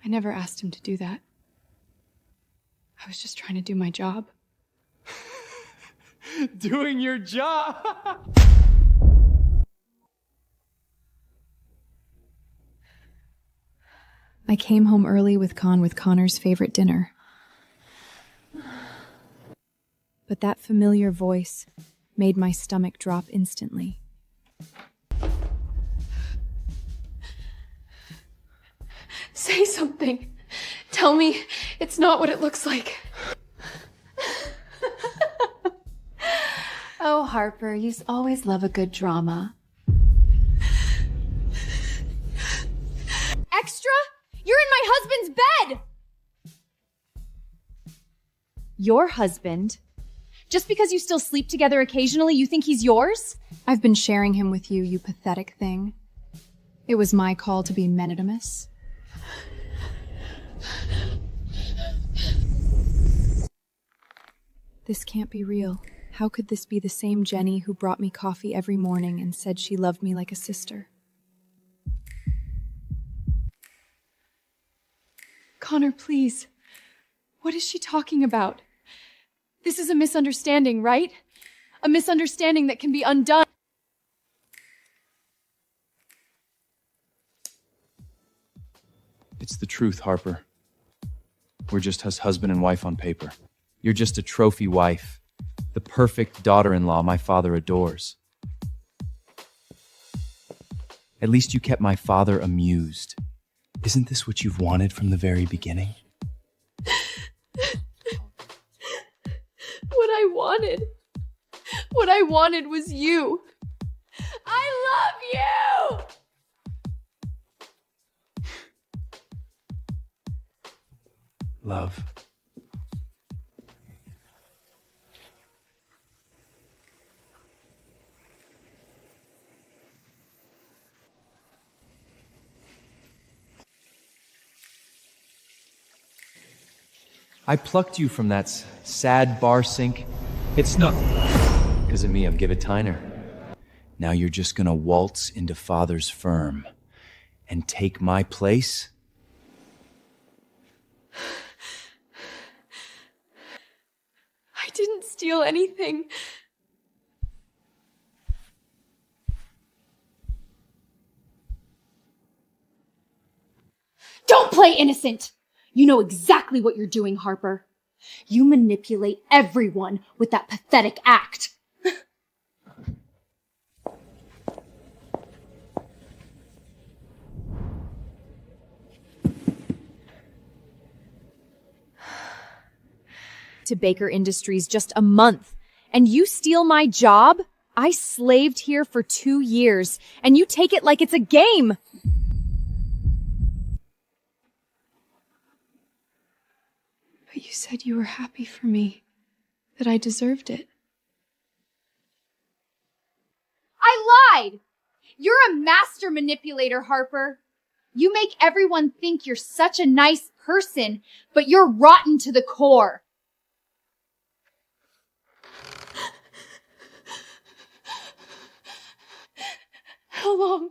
I never asked him to do that. I was just trying to do my job. Doing your job? I came home early with Connor's favorite dinner. But that familiar voice made my stomach drop instantly. Say something. Tell me it's not what it looks like. Oh, Harper, you always love a good drama. Extra? You're in my husband's bed! Your husband? Just because you still sleep together occasionally, you think he's yours? I've been sharing him with you, you pathetic thing. It was my call to be magnanimous. This can't be real. How could this be the same Jenny who brought me coffee every morning and said she loved me like a sister? Connor, please. What is she talking about? This is a misunderstanding, right? A misunderstanding that can be undone. It's the truth, Harper. We're just husband and wife on paper. You're just a trophy wife, the perfect daughter-in-law my father adores. At least you kept my father amused. Isn't this what you've wanted from the very beginning? What I wanted was you. I love you! Love. I plucked you from that sad bar sink. It's not because of me, I'm give it Tyner. Now you're just gonna waltz into father's firm and take my place? I didn't steal anything. Don't play innocent! You know exactly what you're doing, Harper. You manipulate everyone with that pathetic act. To Baker Industries just a month, and you steal my job? I slaved here for 2 years, and you take it like it's a game. But you said you were happy for me, that I deserved it. I lied! You're a master manipulator, Harper. You make everyone think you're such a nice person, but you're rotten to the core. How long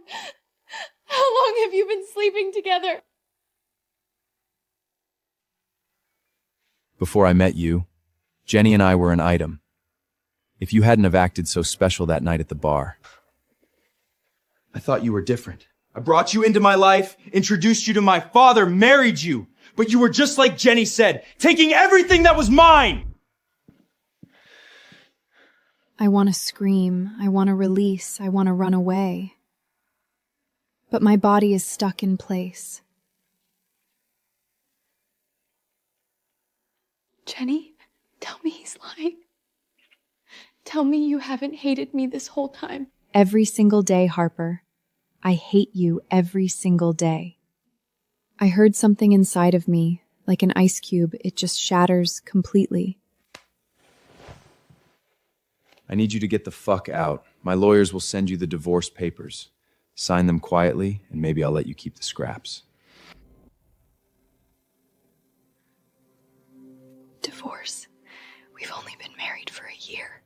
have you been sleeping together? Before I met you, Jenny and I were an item. If you hadn't have acted so special that night at the bar. I thought you were different. I brought you into my life, introduced you to my father, married you. But you were just like Jenny said, taking everything that was mine! I want to scream, I want to release, I want to run away. But my body is stuck in place. Jenny, tell me he's lying. Tell me you haven't hated me this whole time. Every single day, Harper. I hate you every single day. I heard something inside of me, like an ice cube. It just shatters completely. I need you to get the fuck out. My lawyers will send you the divorce papers. Sign them quietly, and maybe I'll let you keep the scraps. Divorce? We've only been married for a year.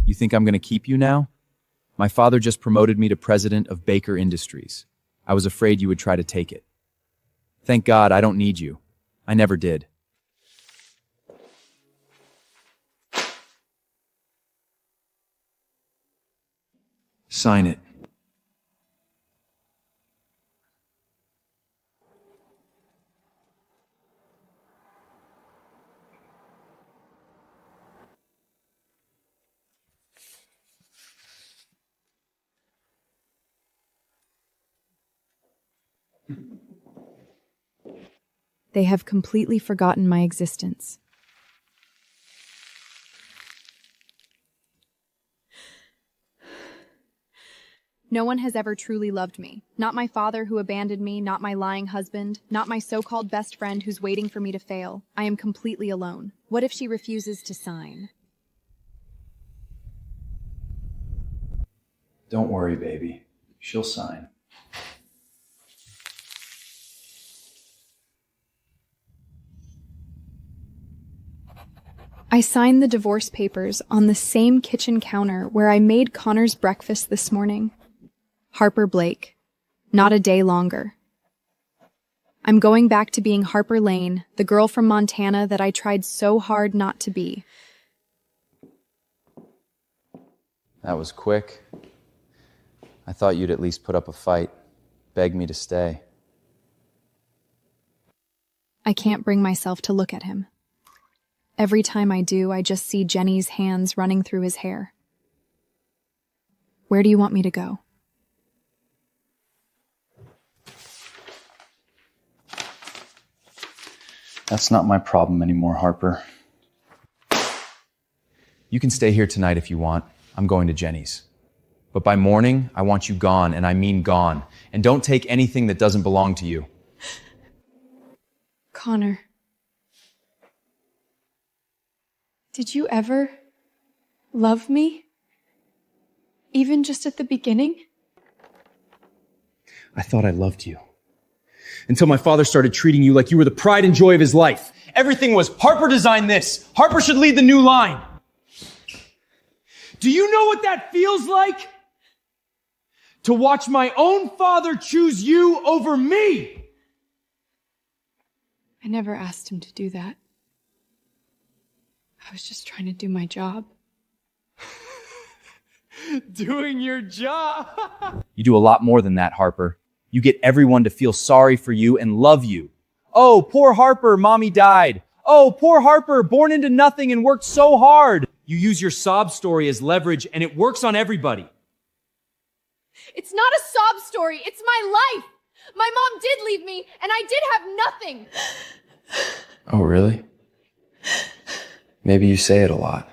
You think I'm gonna keep you now? My father just promoted me to president of Baker Industries. I was afraid you would try to take it. Thank God I don't need you. I never did. Sign it. They have completely forgotten my existence. No one has ever truly loved me. Not my father who abandoned me, not my lying husband, not my so-called best friend who's waiting for me to fail. I am completely alone. What if she refuses to sign? Don't worry, baby. She'll sign. I signed the divorce papers on the same kitchen counter where I made Connor's breakfast this morning. Harper Blake. Not a day longer. I'm going back to being Harper Lane, the girl from Montana that I tried so hard not to be. That was quick. I thought you'd at least put up a fight, beg me to stay. I can't bring myself to look at him. Every time I do, I just see Jenny's hands running through his hair. Where do you want me to go? That's not my problem anymore, Harper. You can stay here tonight if you want. I'm going to Jenny's. But by morning, I want you gone, and I mean gone. And don't take anything that doesn't belong to you. Connor. Did you ever love me? Even just at the beginning? I thought I loved you. Until my father started treating you like you were the pride and joy of his life. Everything was, Harper designed this. Harper should lead the new line. Do you know what that feels like? To watch my own father choose you over me. I never asked him to do that. I was just trying to do my job. Doing your job. You do a lot more than that, Harper. You get everyone to feel sorry for you and love you. Oh, poor Harper, mommy died. Oh, poor Harper, born into nothing and worked so hard. You use your sob story as leverage and it works on everybody. It's not a sob story. It's my life. My mom did leave me, and I did have nothing. Oh, really? Maybe you say it a lot.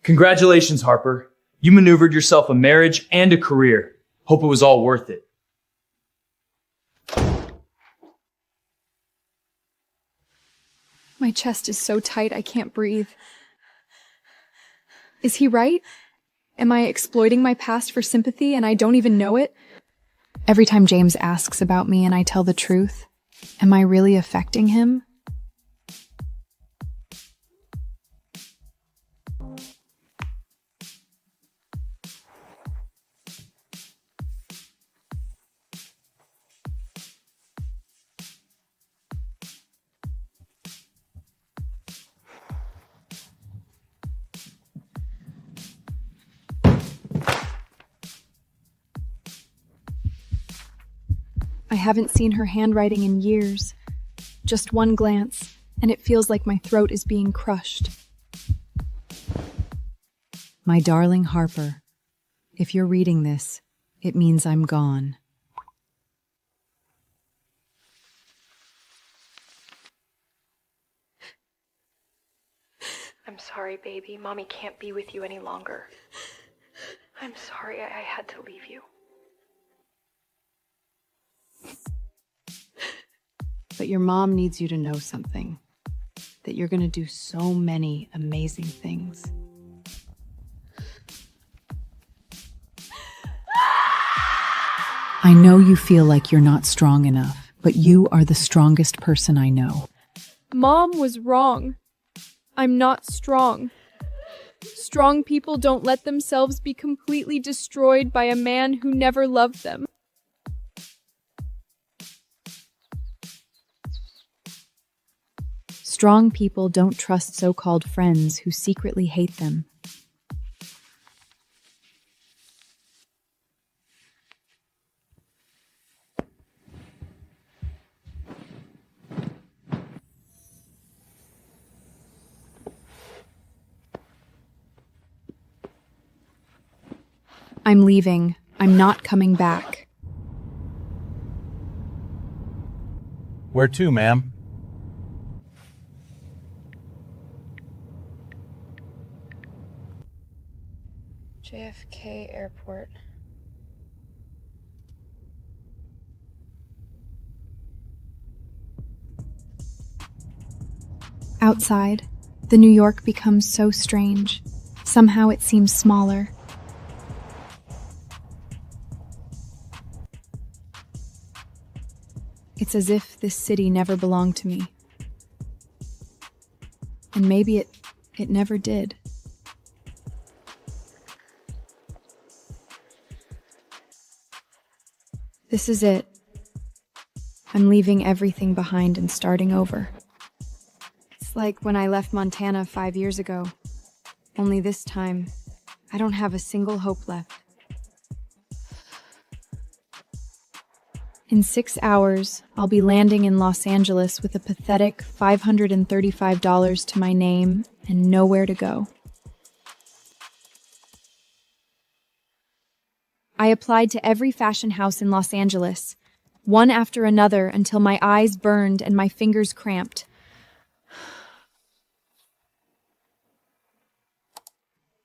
Congratulations, Harper. You maneuvered yourself a marriage and a career. Hope it was all worth it. My chest is so tight I can't breathe. Is he right? Am I exploiting my past for sympathy and I don't even know it? Every time James asks about me and I tell the truth, am I really affecting him? I haven't seen her handwriting in years. Just one glance, and it feels like my throat is being crushed. My darling Harper, if you're reading this, it means I'm gone. I'm sorry, baby. Mommy can't be with you any longer. I'm sorry I had to leave you. But your mom needs you to know something. That you're gonna do so many amazing things. I know you feel like you're not strong enough, but you are the strongest person I know. Mom was wrong. I'm not strong. Strong people don't let themselves be completely destroyed by a man who never loved them. Strong people don't trust so-called friends who secretly hate them. I'm leaving. I'm not coming back. Where to, ma'am? JFK Airport. Outside, the New York becomes so strange. Somehow it seems smaller. It's as if this city never belonged to me. And maybe it never did. This is it. I'm leaving everything behind and starting over. It's like when I left Montana 5 years ago. Only this time, I don't have a single hope left. In 6 hours, I'll be landing in Los Angeles with a pathetic $535 to my name and nowhere to go. I applied to every fashion house in Los Angeles, one after another until my eyes burned and my fingers cramped.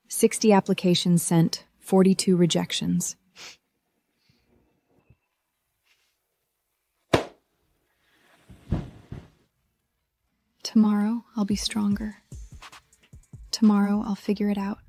"60 applications sent, 42 rejections. Tomorrow, I'll be stronger. Tomorrow, I'll figure it out."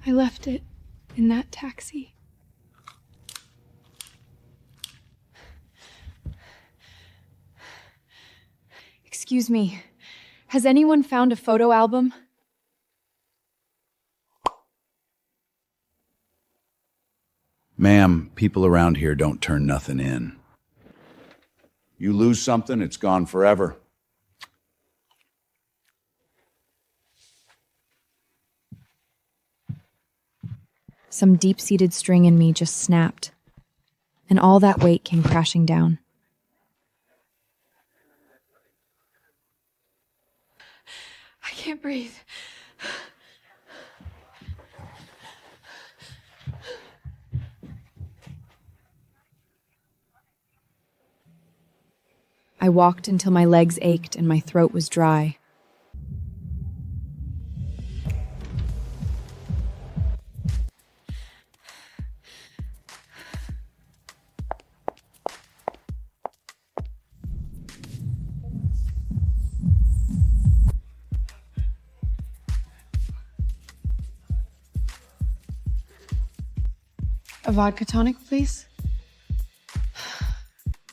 I left it in that taxi. Excuse me, has anyone found a photo album? Ma'am, people around here don't turn nothing in. You lose something, it's gone forever. Some deep-seated string in me just snapped, and all that weight came crashing down. I can't breathe. I walked until my legs ached and my throat was dry. A vodka tonic, please?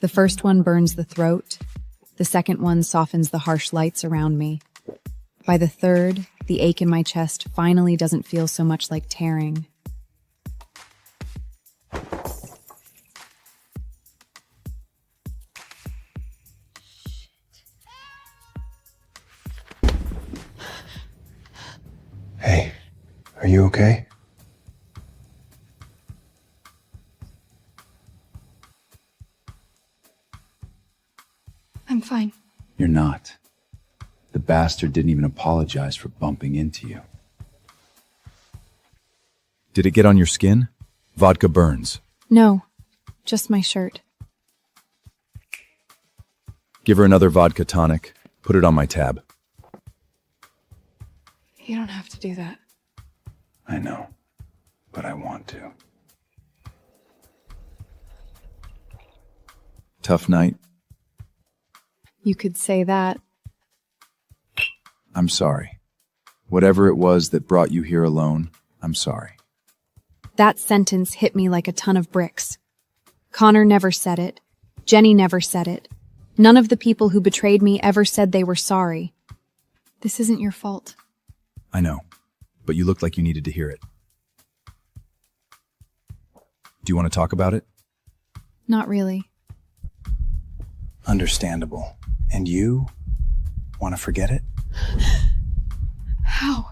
The first one burns the throat. The second one softens the harsh lights around me. By the third, the ache in my chest finally doesn't feel so much like tearing. Hey, are you okay? I'm fine. You're not. The bastard didn't even apologize for bumping into you. Did it get on your skin? Vodka burns. No, just my shirt. Give her another vodka tonic. Put it on my tab. You don't have to do that. I know, but I want to. Tough night. You could say that. I'm sorry. Whatever it was that brought you here alone, I'm sorry. That sentence hit me like a ton of bricks. Connor never said it. Jenny never said it. None of the people who betrayed me ever said they were sorry. This isn't your fault. I know, but you looked like you needed to hear it. Do you want to talk about it? Not really. Understandable. And you want to forget it? How?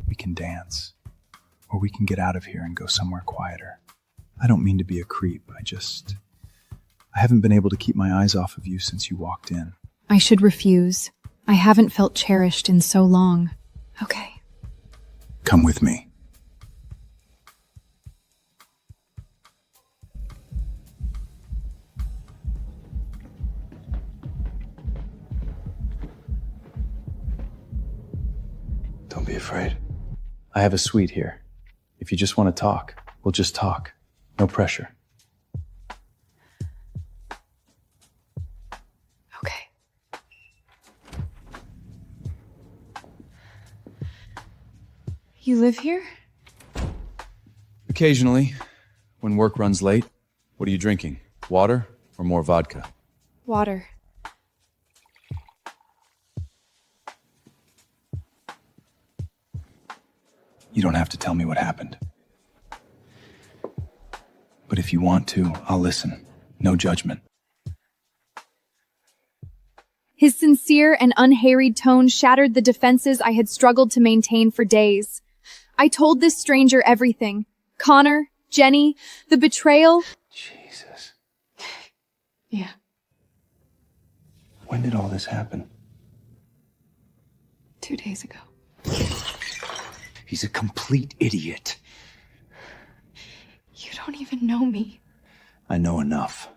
We can dance. Or we can get out of here and go somewhere quieter. I don't mean to be a creep. I haven't been able to keep my eyes off of you since you walked in. I should refuse. I haven't felt cherished in so long. Okay. Come with me. Don't be afraid. I have a suite here. If you just want to talk, we'll just talk. No pressure. Okay. You live here? Occasionally, when work runs late. What are you drinking? Water or more vodka? Water. You don't have to tell me what happened. But if you want to, I'll listen. No judgment. His sincere and unharried tone shattered the defenses I had struggled to maintain for days. I told this stranger everything. Connor, Jenny, the betrayal. Jesus. Yeah. When did all this happen? 2 days ago. He's a complete idiot. You don't even know me. I know enough.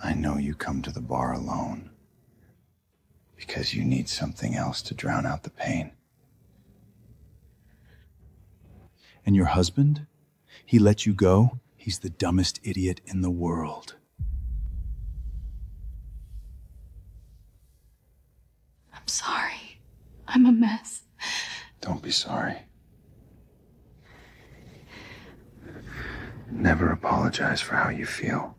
I know you come to the bar alone because you need something else to drown out the pain. And your husband? He let you go? He's the dumbest idiot in the world. I'm sorry. I'm a mess. Don't be sorry. Never apologize for how you feel.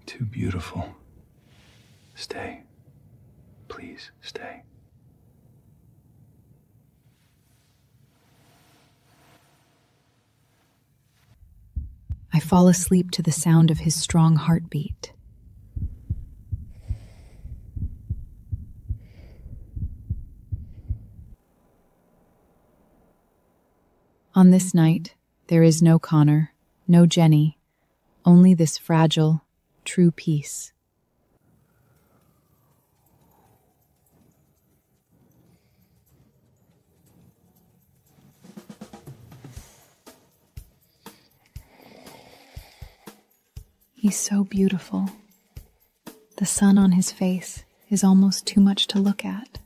Too beautiful. Stay. Please, stay. I fall asleep to the sound of his strong heartbeat. On this night, there is no Connor, no Jenny, only this fragile, true peace. He's so beautiful. The sun on his face is almost too much to look at.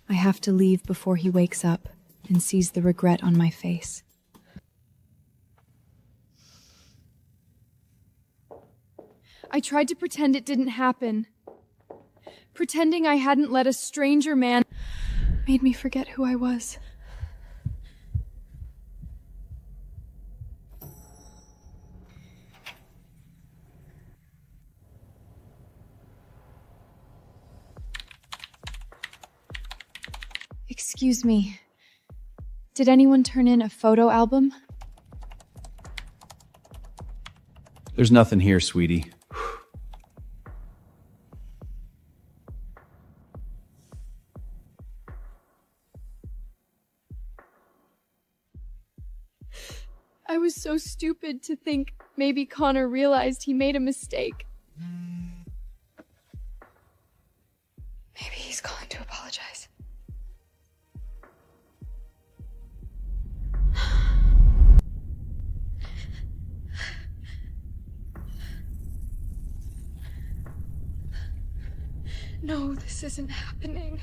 I have to leave before he wakes up and sees the regret on my face. I tried to pretend it didn't happen. Pretending I hadn't let a stranger man made me forget who I was. Excuse me. Did anyone turn in a photo album? There's nothing here, sweetie. I was so stupid. stupid to think maybe Connor realized he made a mistake. Maybe he's calling to apologize. No, this isn't happening.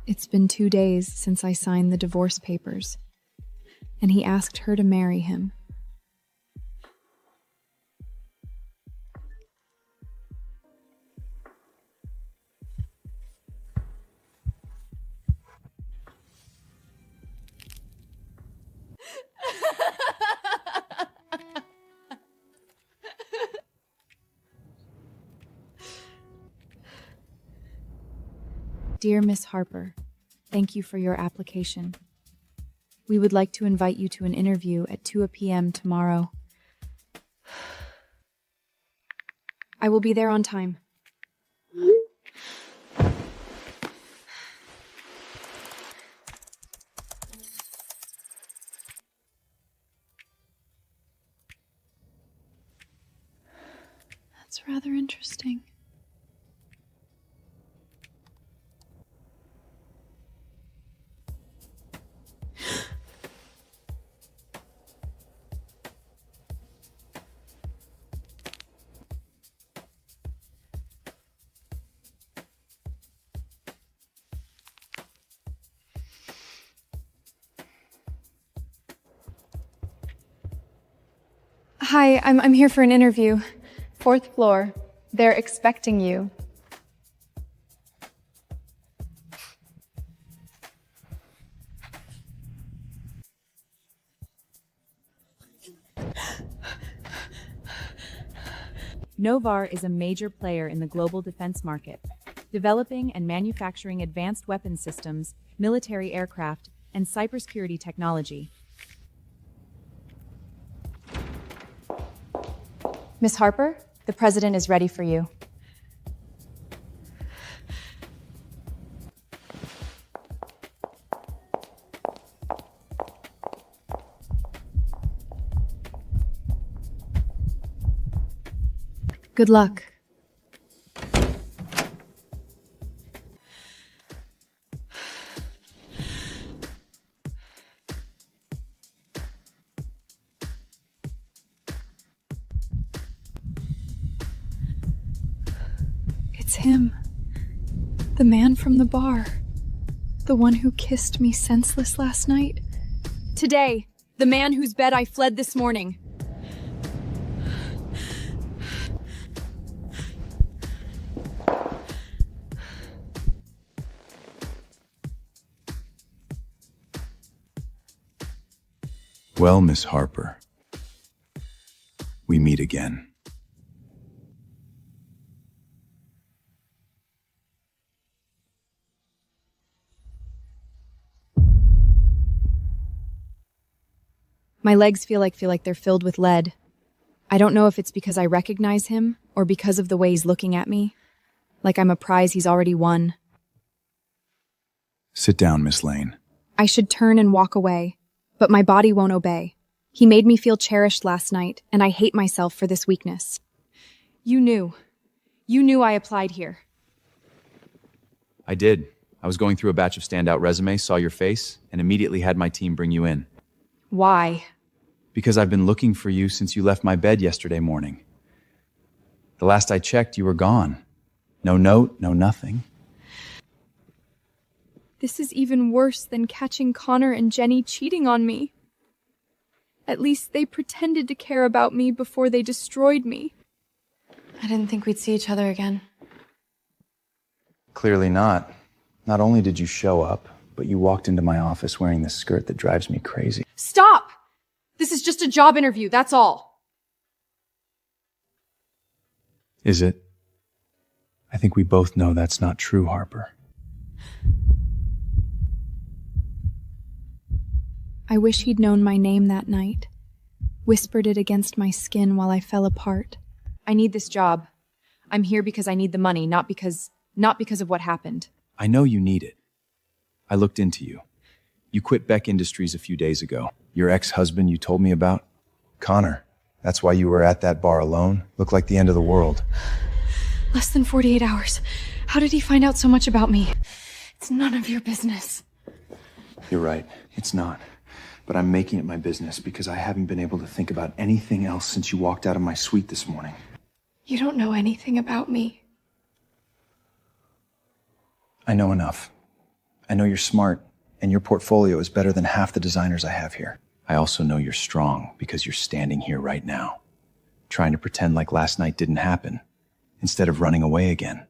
It's been 2 days since I signed the divorce papers, and he asked her to marry him. Dear Miss Harper, thank you for your application. We would like to invite you to an interview at 2 p.m. tomorrow. I will be there on time. That's rather interesting. Hi, I'm here for an interview. 4th floor. They're expecting you. Novar is a major player in the global defense market, developing and manufacturing advanced weapons systems, military aircraft, and cybersecurity technology. Miss Harper, the president is ready for you. Good luck. It's him. The man from the bar. The one who kissed me senseless last night. Today, the man whose bed I fled this morning. Well, Miss Harper, we meet again. My legs feel like they're filled with lead. I don't know if it's because I recognize him or because of the way he's looking at me. Like I'm a prize he's already won. Sit down, Miss Lane. I should turn and walk away, but my body won't obey. He made me feel cherished last night, and I hate myself for this weakness. You knew I applied here. I did. I was going through a batch of standout resumes, saw your face, and immediately had my team bring you in. Why? Because I've been looking for you since you left my bed yesterday morning. The last I checked, you were gone. No note, no nothing. This is even worse than catching Connor and Jenny cheating on me. At least they pretended to care about me before they destroyed me. I didn't think we'd see each other again. Clearly not. Not only did you show up, but you walked into my office wearing this skirt that drives me crazy. Stop! This is just a job interview, that's all. Is it? I think we both know that's not true, Harper. I wish he'd known my name that night, whispered it against my skin while I fell apart. I need this job. I'm here because I need the money, not because of what happened. I know you need it. I looked into you. You quit Beck Industries a few days ago. Your ex-husband you told me about? Connor. That's why you were at that bar alone? Looked like the end of the world. Less than 48 hours. How did he find out so much about me? It's none of your business. You're right. It's not. But I'm making it my business because I haven't been able to think about anything else since you walked out of my suite this morning. You don't know anything about me. I know enough. I know you're smart, and your portfolio is better than half the designers I have here. I also know you're strong because you're standing here right now, trying to pretend like last night didn't happen, instead of running away again.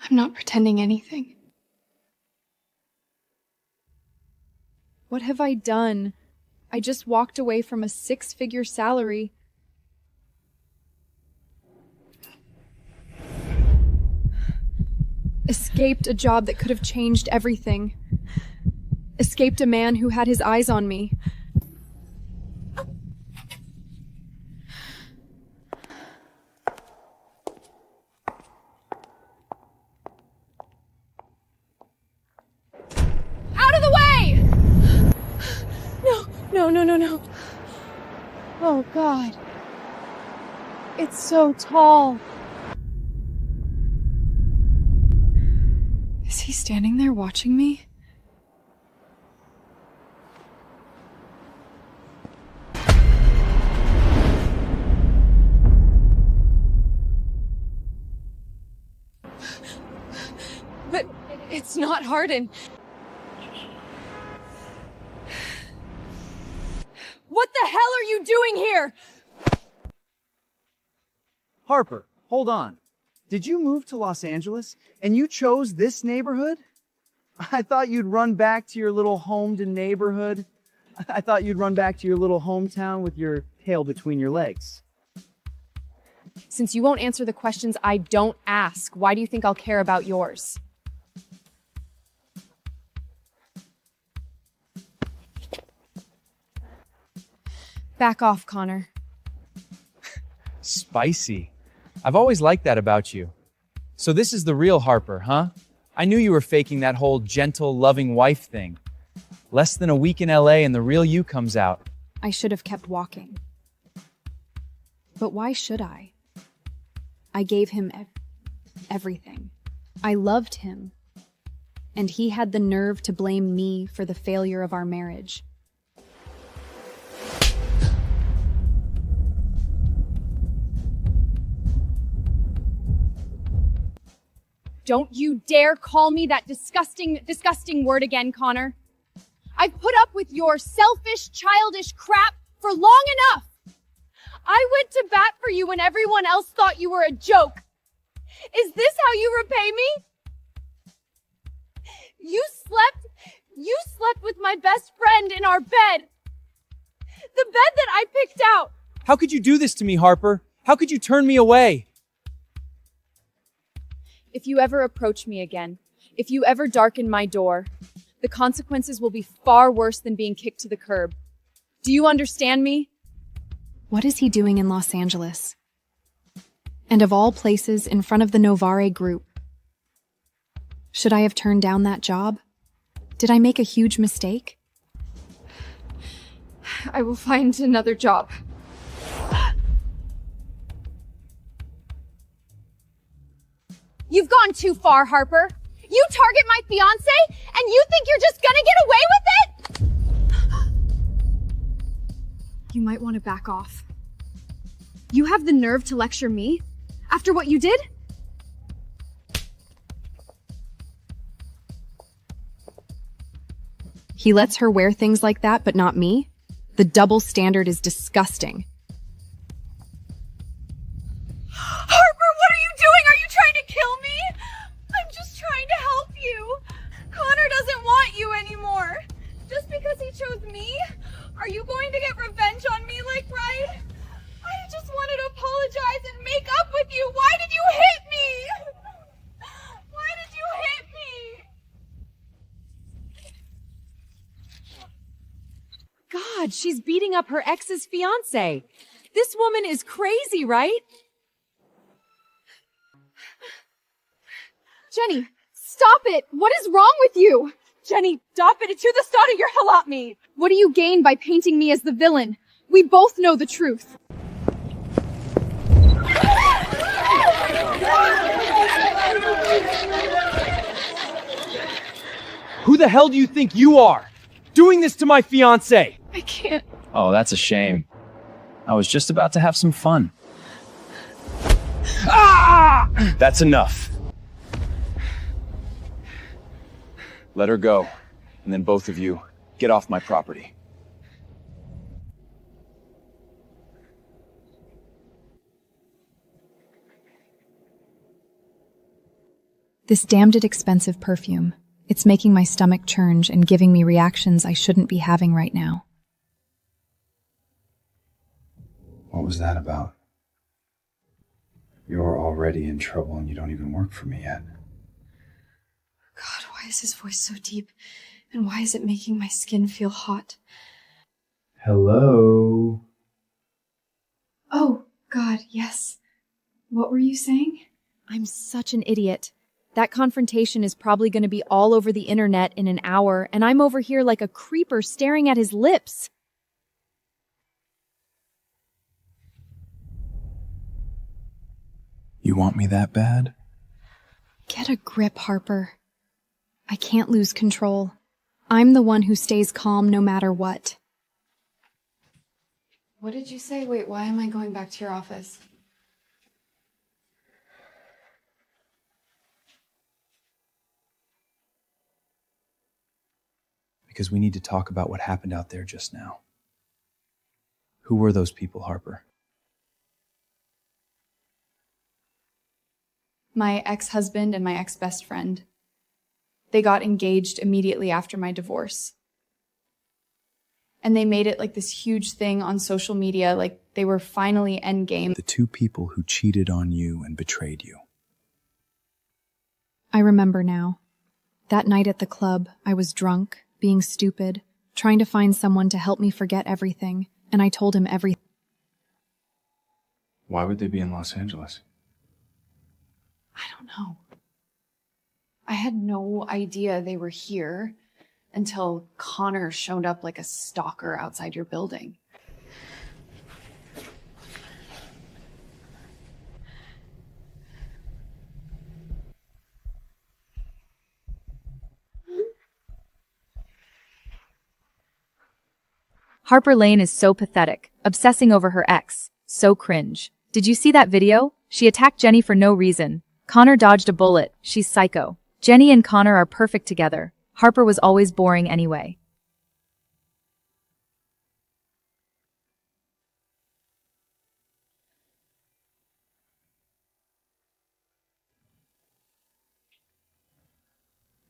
I'm not pretending anything. What have I done? I just walked away from a 6-figure salary. Escaped a job that could have changed everything. Escaped a man who had his eyes on me. Out of the way! No. Oh, God. It's so tall. Is he standing there watching me? But it's not Hardin. What the hell are you doing here? Harper, hold on. Did you move to Los Angeles and you chose this neighborhood? I thought you'd run back to your little homed neighborhood. I thought you'd run back to your little hometown with your tail between your legs. Since you won't answer the questions I don't ask, why do you think I'll care about yours? Back off, Connor. Spicy. I've always liked that about you. So this is the real Harper, huh? I knew you were faking that whole gentle, loving wife thing. Less than a week in LA and the real you comes out. I should have kept walking. But why should I? I gave him everything. I loved him. And he had the nerve to blame me for the failure of our marriage. Don't you dare call me that disgusting word again, Connor. I've put up with your selfish, childish crap for long enough. I went to bat for you when everyone else thought you were a joke. Is this how you repay me? You slept with my best friend in our bed. The bed that I picked out. How could you do this to me, Harper? How could you turn me away? If you ever approach me again, if you ever darken my door, the consequences will be far worse than being kicked to the curb. Do you understand me? What is he doing in Los Angeles? And of all places, in front of the Novare group. Should I have turned down that job? Did I make a huge mistake? I will find another job. You've gone too far, Harper. You target my fiance, and you think you're just gonna get away with it? You might want to back off. You have the nerve to lecture me after what you did? He lets her wear things like that, but not me? The double standard is disgusting. Harper, what are you doing? Are you trying to kill me? I'm just trying to help you. Connor doesn't want you anymore. Just because he chose me? Are you going to get revenge on me like Ryan? I just wanted to apologize and make up with you. Why did you hit me? Why did you hit me? God, she's beating up her ex's fiance. This woman is crazy, right? Jenny, stop it! What is wrong with you? Jenny, stop it! It's you the starter, you're hell at me! What do you gain by painting me as the villain? We both know the truth. Who the hell do you think you are? Doing this to my fiance! I can't. Oh, that's a shame. I was just about to have some fun. Ah! That's enough. Let her go, and then both of you, get off my property. This damned expensive perfume. It's making my stomach churn and giving me reactions I shouldn't be having right now. What was that about? You're already in trouble and you don't even work for me yet. God, why is his voice so deep? And why is it making my skin feel hot? Hello? Oh, God, yes. What were you saying? I'm such an idiot. That confrontation is probably going to be all over the internet in an hour, and I'm over here like a creeper staring at his lips. You want me that bad? Get a grip, Harper. I can't lose control. I'm the one who stays calm no matter what. What did you say? Wait, why am I going back to your office? Because we need to talk about what happened out there just now. Who were those people, Harper? My ex-husband and my ex-best friend. They got engaged immediately after my divorce. And they made it like this huge thing on social media, like they were finally endgame. The two people who cheated on you and betrayed you. I remember now. That night at the club, I was drunk, being stupid, trying to find someone to help me forget everything, and I told him everything. Why would they be in Los Angeles? I don't know. I had no idea they were here until Connor showed up like a stalker outside your building. Harper Lane is so pathetic, obsessing over her ex. So cringe. Did you see that video? She attacked Jenny for no reason. Connor dodged a bullet. She's psycho. Jenny and Connor are perfect together. Harper was always boring anyway.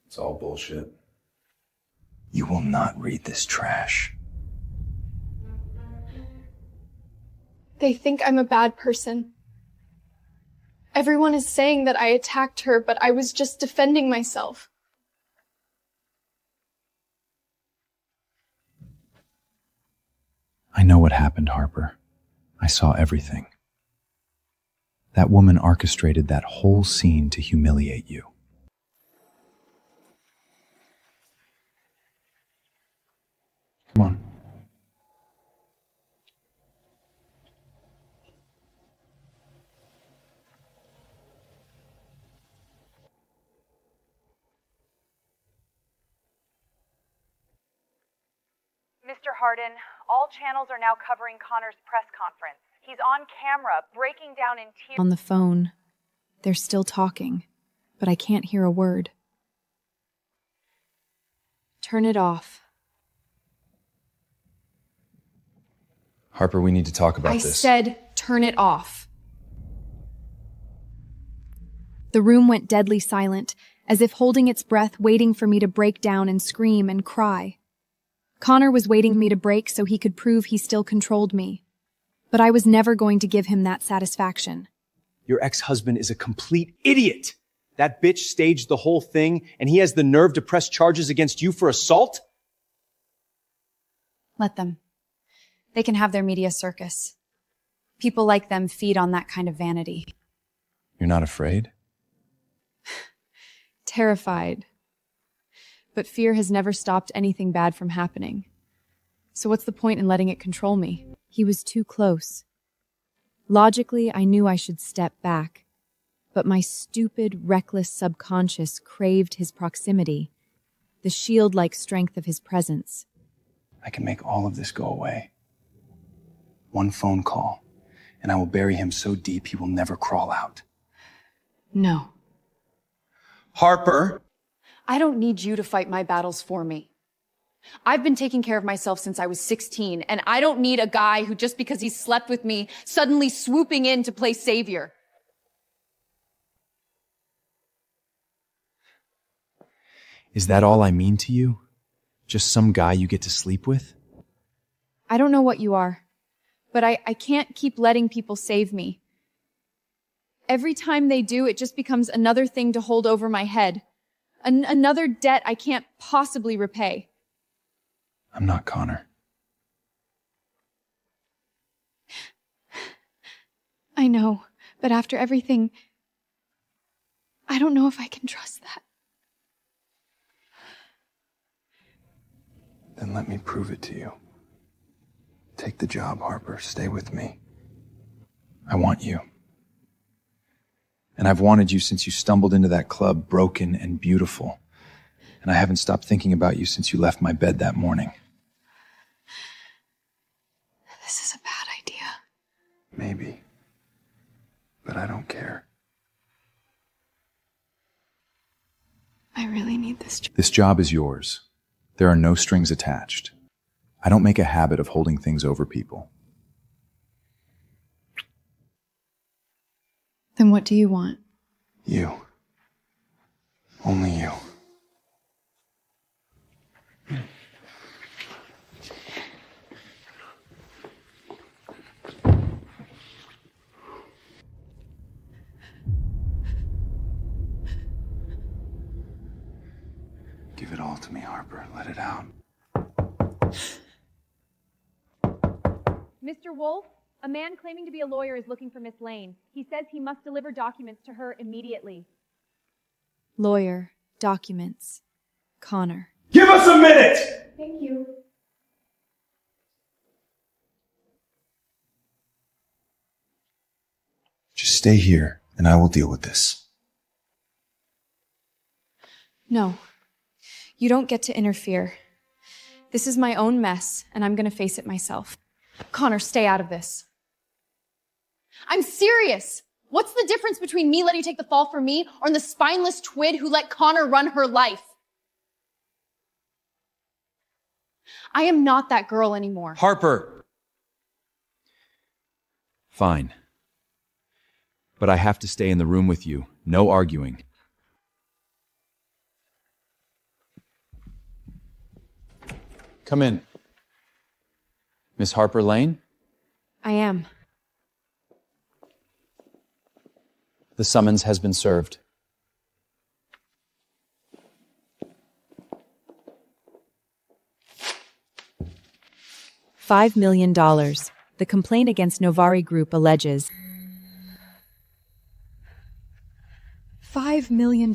It's all bullshit. You will not read this trash. They think I'm a bad person. Everyone is saying that I attacked her, but I was just defending myself. I know what happened, Harper. I saw everything. That woman orchestrated that whole scene to humiliate you. Come on. Mr. Harden, all channels are now covering Connor's press conference. He's on camera, breaking down in tears. On the phone, they're still talking, but I can't hear a word. Turn it off. Harper, we need to talk about I this. said, turn it off. The room went deadly silent, as if holding its breath, waiting for me to break down and scream and cry. Connor was waiting for me to break so he could prove he still controlled me. But I was never going to give him that satisfaction. Your ex-husband is a complete idiot. That bitch staged the whole thing, and he has the nerve to press charges against you for assault? Let them. They can have their media circus. People like them feed on that kind of vanity. You're not afraid? Terrified. But fear has never stopped anything bad from happening. So what's the point in letting it control me? He was too close. Logically, I knew I should step back. But my stupid, reckless subconscious craved his proximity, the shield-like strength of his presence. I can make all of this go away. One phone call, and I will bury him so deep he will never crawl out. No. Harper! I don't need you to fight my battles for me. I've been taking care of myself since I was 16, and I don't need a guy who, just because he slept with me, suddenly swooping in to play savior. Is that all I mean to you? Just some guy you get to sleep with? I don't know what you are, but I can't keep letting people save me. Every time they do, it just becomes another thing to hold over my head. Another debt I can't possibly repay. I'm not Connor. I know, but after everything, I don't know if I can trust that. Then let me prove it to you. Take the job, Harper. Stay with me. I want you. And I've wanted you since you stumbled into that club broken and beautiful. And I haven't stopped thinking about you since you left my bed that morning. This is a bad idea. Maybe. But I don't care. I really need this job. This job is yours. There are no strings attached. I don't make a habit of holding things over people. Then what do you want? You. Only you. Give it all to me, Harper. Let it out. Mr. Wolf, a man claiming to be a lawyer is looking for Miss Lane. He says he must deliver documents to her immediately. Lawyer, documents, Connor. Give us a minute! Thank you. Just stay here, and I will deal with this. No, you don't get to interfere. This is my own mess, and I'm gonna face it myself. Connor, stay out of this. I'm serious! What's the difference between me letting you take the fall for me or the spineless twid who let Connor run her life? I am not that girl anymore. Harper! Fine. But I have to stay in the room with you. No arguing. Come in. Miss Harper Lane? I am. The summons has been served. $5 million. The complaint against Novari Group alleges $5 million.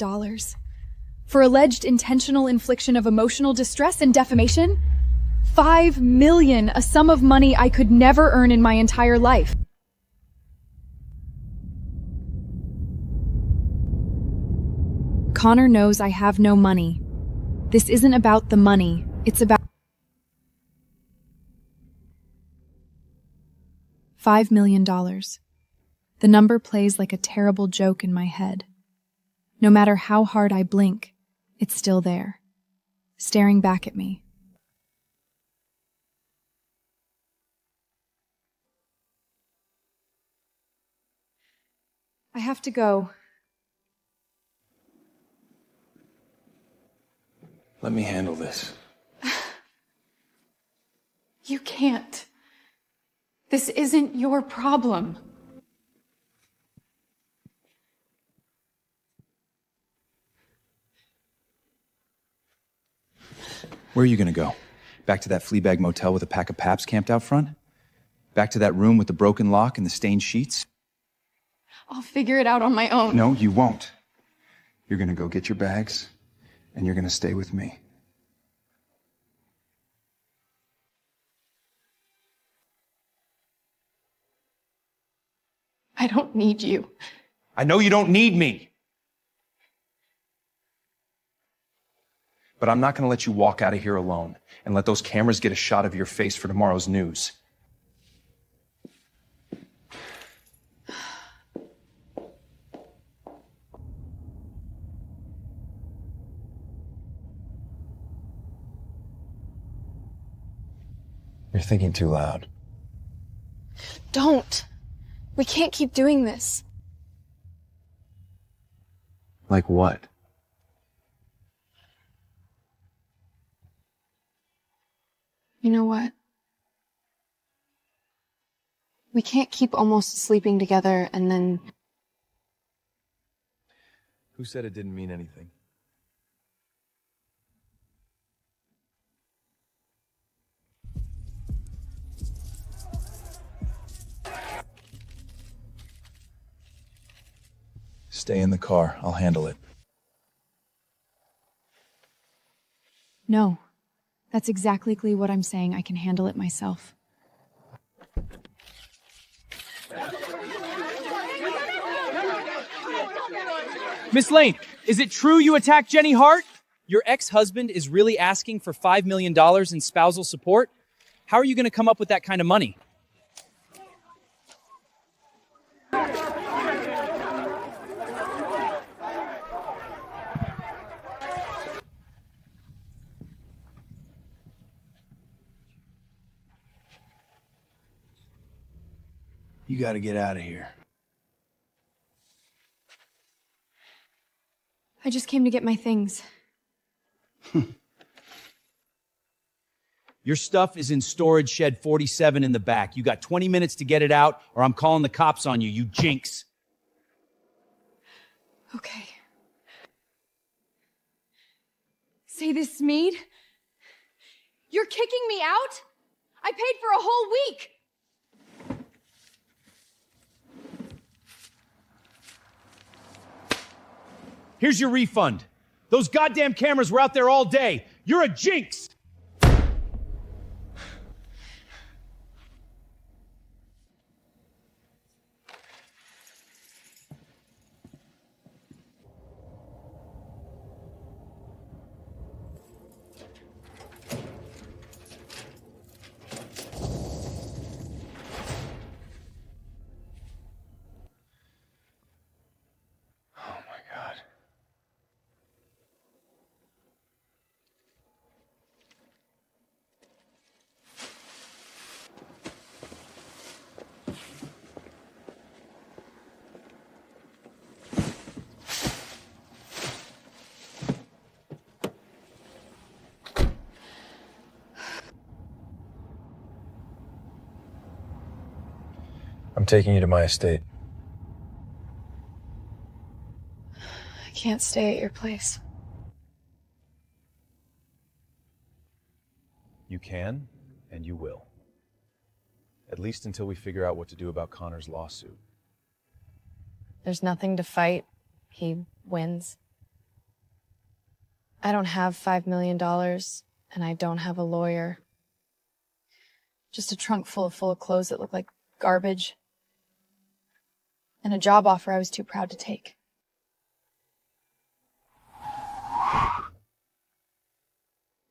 For alleged intentional infliction of emotional distress and defamation? $5 million, a sum of money I could never earn in my entire life. Connor knows I have no money. This isn't about the money, it's about $5 million. The number plays like a terrible joke in my head. No matter how hard I blink, it's still there, staring back at me. I have to go. Let me handle this. You can't. This isn't your problem. Where are you gonna go? Back to that Fleabag motel with a pack of paps camped out front? Back to that room with the broken lock and the stained sheets? I'll figure it out on my own. No, you won't. You're gonna go get your bags, and you're gonna stay with me. I don't need you. I know you don't need me. But I'm not gonna let you walk out of here alone and let those cameras get a shot of your face for tomorrow's news. You're thinking too loud. Don't. We can't keep doing this. Like what? You know what? We can't keep almost sleeping together and then... Who said it didn't mean anything? Stay in the car. I'll handle it. No. That's exactly what I'm saying. I can handle it myself. Miss Lane, is it true you attacked Jenny Hart? Your ex-husband is really asking for $5 million in spousal support? How are you going to come up with that kind of money? You gotta get out of here. I just came to get my things. Your stuff is in storage shed 47 in the back. You got 20 minutes to get it out, or I'm calling the cops on you, you jinx. Okay. Say this, Smead? You're kicking me out? I paid for a whole week! Here's your refund. Those goddamn cameras were out there all day. You're a jinx! I'm taking you to my estate. I can't stay at your place. You can, and you will. At least until we figure out what to do about Connor's lawsuit. There's nothing to fight. He wins. I don't have $5 million, and I don't have a lawyer. Just a trunk full of clothes that look like garbage. And a job offer I was too proud to take.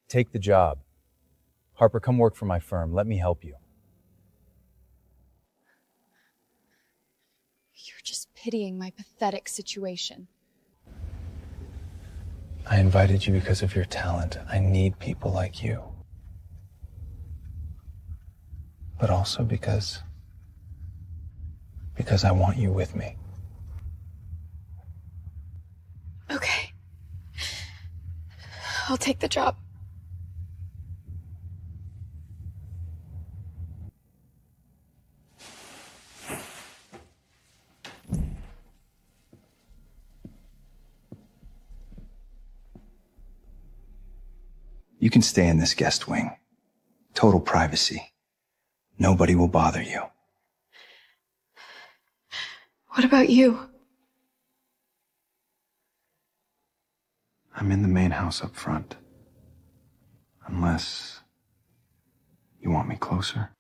Take the job. Harper, come work for my firm. Let me help you. You're just pitying my pathetic situation. I invited you because of your talent. I need people like you. But also because I want you with me. Okay. I'll take the job. You can stay in this guest wing. Total privacy. Nobody will bother you. What about you? I'm in the main house up front. Unless you want me closer.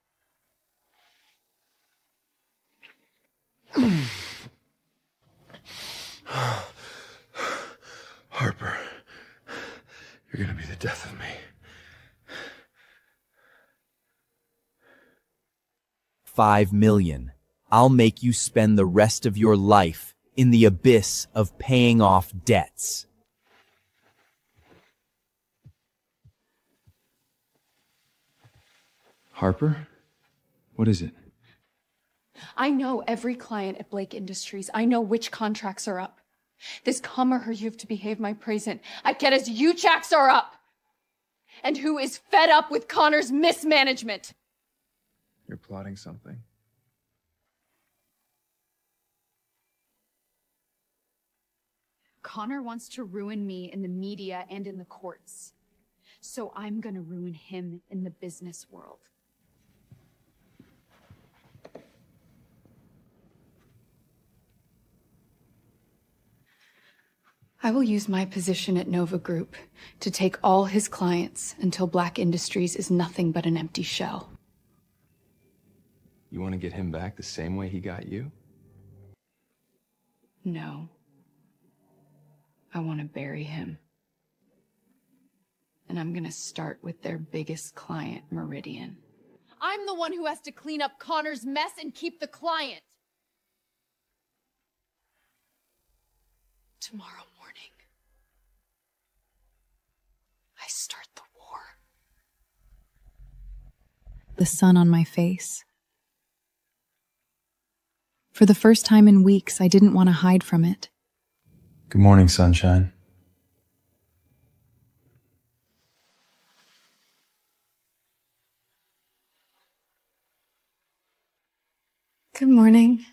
Harper, you're gonna be the death of me. $5 million. I'll make you spend the rest of your life in the abyss of paying off debts. Harper? What is it? I know every client at Blake Industries. I know which contracts are up. This calmer you have to behave my present. I get as you checks are up. And who is fed up with Connor's mismanagement? You're plotting something. Connor wants to ruin me in the media and in the courts. So I'm gonna ruin him in the business world. I will use my position at Nova Group to take all his clients until Black Industries is nothing but an empty shell. You want to get him back the same way he got you? No. I want to bury him. And I'm gonna start with their biggest client, Meridian. I'm the one who has to clean up Connor's mess and keep the client. Tomorrow morning, I start the war. The sun on my face. For the first time in weeks, I didn't want to hide from it. Good morning, sunshine. Good morning.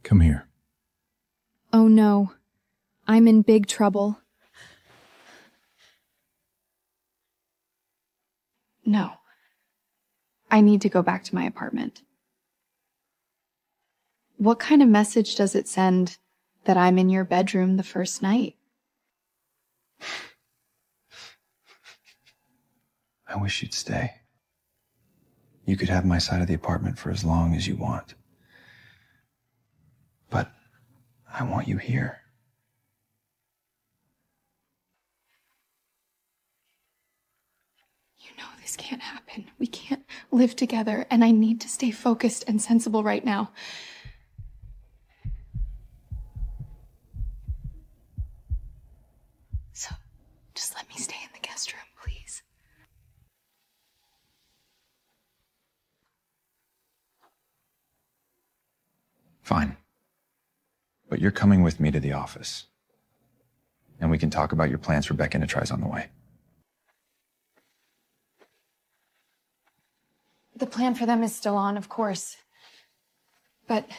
Come here. Oh no, I'm in big trouble. No. I need to go back to my apartment. What kind of message does it send that I'm in your bedroom the first night? I wish you'd stay. You could have my side of the apartment for as long as you want. But I want you here. You know this can't happen. We can't live together, and I need to stay focused and sensible right now. So, just let me stay in the guest room, please. Fine. But you're coming with me to the office. And we can talk about your plans for Beck Enterprise on the way. The plan for them is still on, of course. But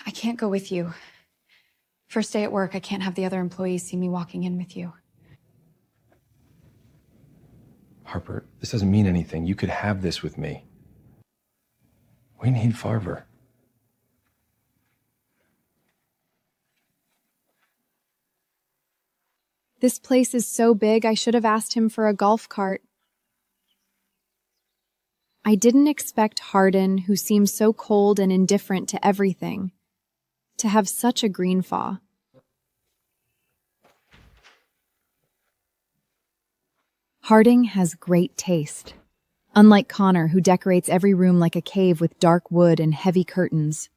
I can't go with you. First day at work, I can't have the other employees see me walking in with you. Harper, this doesn't mean anything. You could have this with me. We need Farver. This place is so big, I should have asked him for a golf cart. I didn't expect Hardin, who seems so cold and indifferent to everything, to have such a green faw. Harding has great taste. Unlike Connor, who decorates every room like a cave with dark wood and heavy curtains.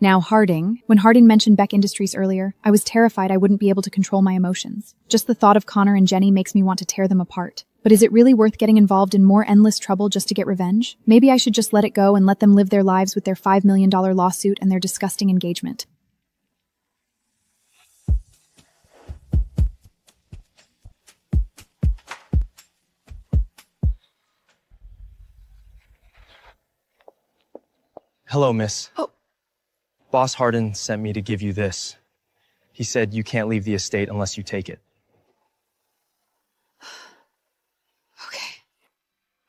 Now when Harding mentioned Beck Industries earlier, I was terrified I wouldn't be able to control my emotions. Just the thought of Connor and Jenny makes me want to tear them apart. But is it really worth getting involved in more endless trouble just to get revenge? Maybe I should just let it go and let them live their lives with their $5 million lawsuit and their disgusting engagement. Hello, miss. Oh. Boss Hardin sent me to give you this. He said you can't leave the estate unless you take it.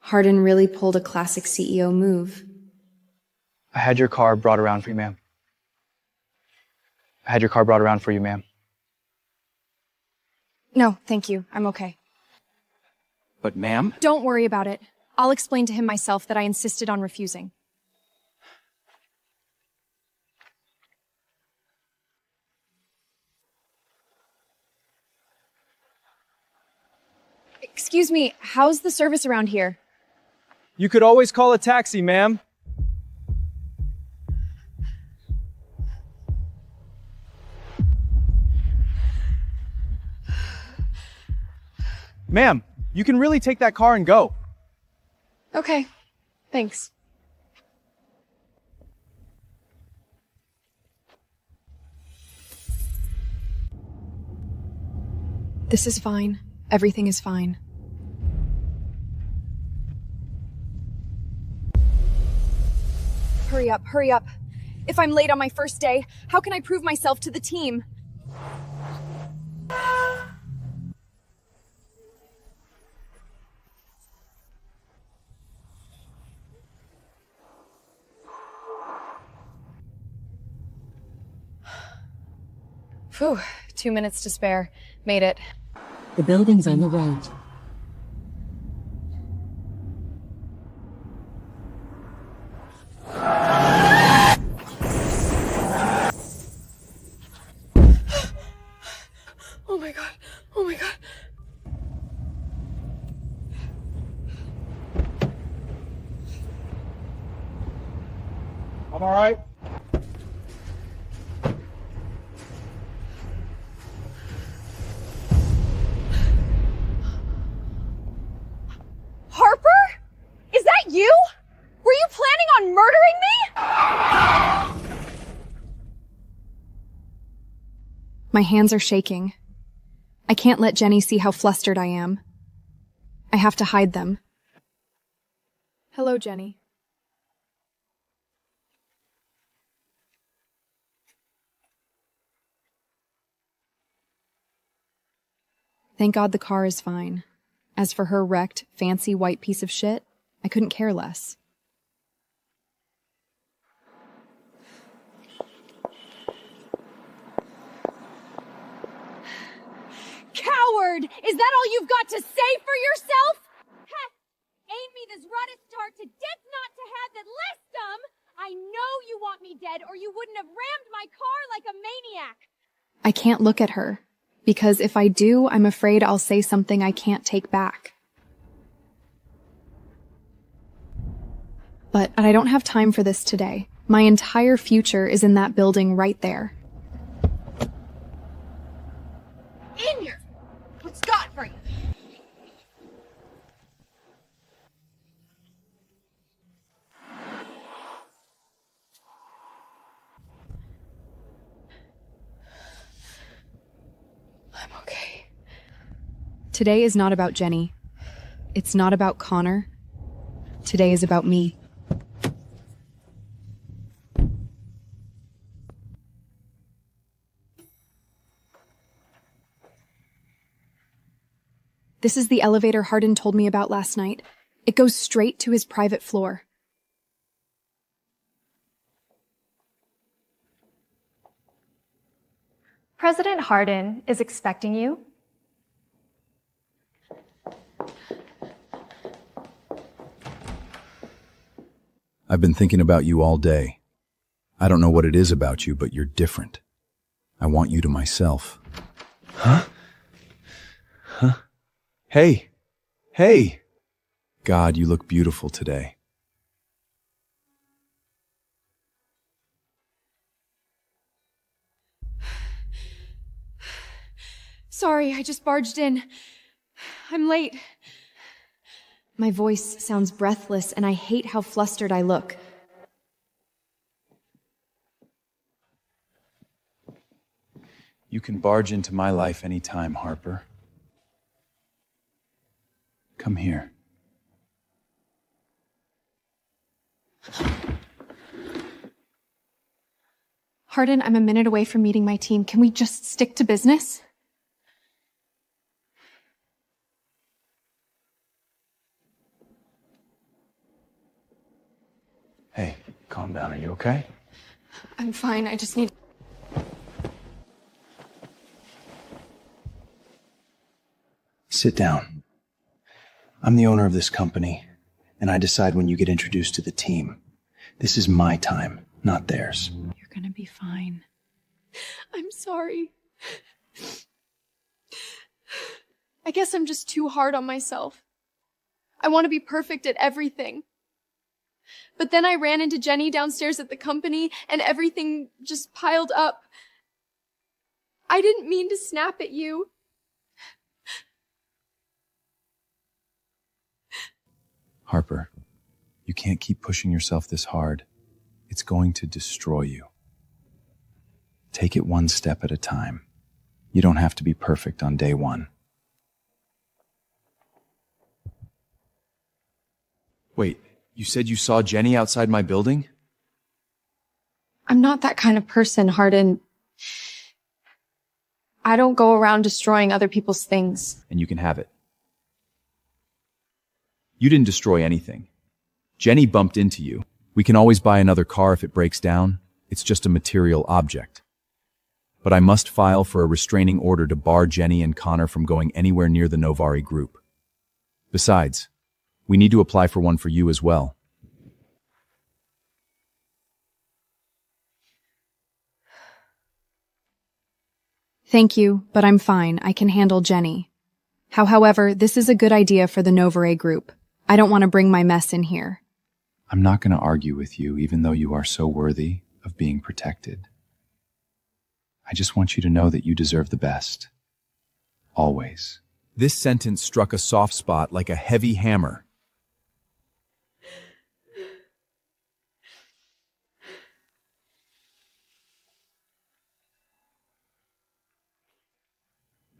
Hardin really pulled a classic CEO move. I had your car brought around for you, ma'am. No, thank you. I'm okay. But ma'am? Don't worry about it. I'll explain to him myself that I insisted on refusing. Excuse me, how's the service around here? You could always call a taxi, ma'am. Ma'am, you can really take that car and go. Okay, thanks. This is fine. Everything is fine. Hurry up, hurry up. If I'm late on my first day, how can I prove myself to the team? Phew, 2 minutes to spare. Made it. The building's on the right. Oh my god. Oh my god. I'm all right. Harper? Is that you? Were you planning on murdering me? My hands are shaking. I can't let Jenny see how flustered I am. I have to hide them. Hello, Jenny. Thank God the car is fine. As for her wrecked, fancy white piece of shit, I couldn't care less. Coward! Is that all you've got to say for yourself? Heh! Ain't me this ruddy start to death not to have that listum! I know you want me dead or you wouldn't have rammed my car like a maniac! I can't look at her, because if I do, I'm afraid I'll say something I can't take back. But I don't have time for this today. My entire future is in that building right there. In here! What's got for you? I'm okay. Today is not about Jenny. It's not about Connor. Today is about me. This is the elevator Hardin told me about last night. It goes straight to his private floor. President Hardin is expecting you. I've been thinking about you all day. I don't know what it is about you, but you're different. I want you to myself. Huh? Huh? Hey! Hey! God, you look beautiful today. Sorry, I just barged in. I'm late. My voice sounds breathless, and I hate how flustered I look. You can barge into my life anytime, Harper. Come here. Hardin, I'm a minute away from meeting my team. Can we just stick to business? Hey, calm down. Are you okay? I'm fine. I just need. Sit down. I'm the owner of this company, and I decide when you get introduced to the team. This is my time, not theirs. You're gonna be fine. I'm sorry. I guess I'm just too hard on myself. I want to be perfect at everything. But then I ran into Jenny downstairs at the company, and everything just piled up. I didn't mean to snap at you. Harper, you can't keep pushing yourself this hard. It's going to destroy you. Take it one step at a time. You don't have to be perfect on day one. Wait, you said you saw Jenny outside my building? I'm not that kind of person, Hardin. I don't go around destroying other people's things. And you can have it. You didn't destroy anything. Jenny bumped into you. We can always buy another car if it breaks down. It's just a material object. But I must file for a restraining order to bar Jenny and Connor from going anywhere near the Novari group. Besides, we need to apply for one for you as well. Thank you, but I'm fine. I can handle Jenny. However, this is a good idea for the Novaray group. I don't want to bring my mess in here. I'm not going to argue with you, even though you are so worthy of being protected. I just want you to know that you deserve the best. Always. This sentence struck a soft spot like a heavy hammer.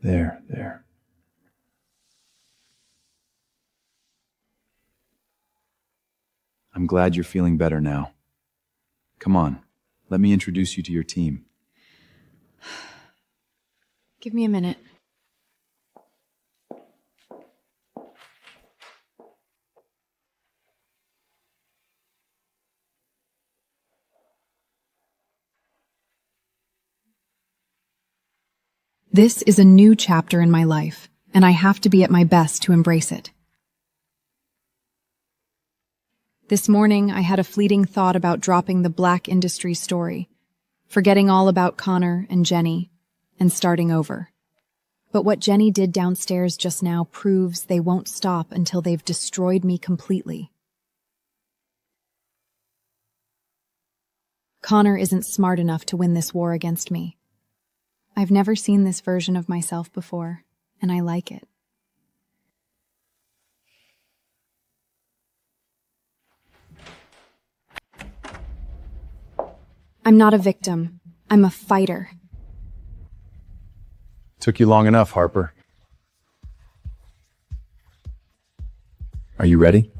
There. I'm glad you're feeling better now. Come on, let me introduce you to your team. Give me a minute. This is a new chapter in my life, and I have to be at my best to embrace it. This morning, I had a fleeting thought about dropping the Black Industry story, forgetting all about Connor and Jenny, and starting over. But what Jenny did downstairs just now proves they won't stop until they've destroyed me completely. Connor isn't smart enough to win this war against me. I've never seen this version of myself before, and I like it. I'm not a victim. I'm a fighter. Took you long enough, Harper. Are you ready?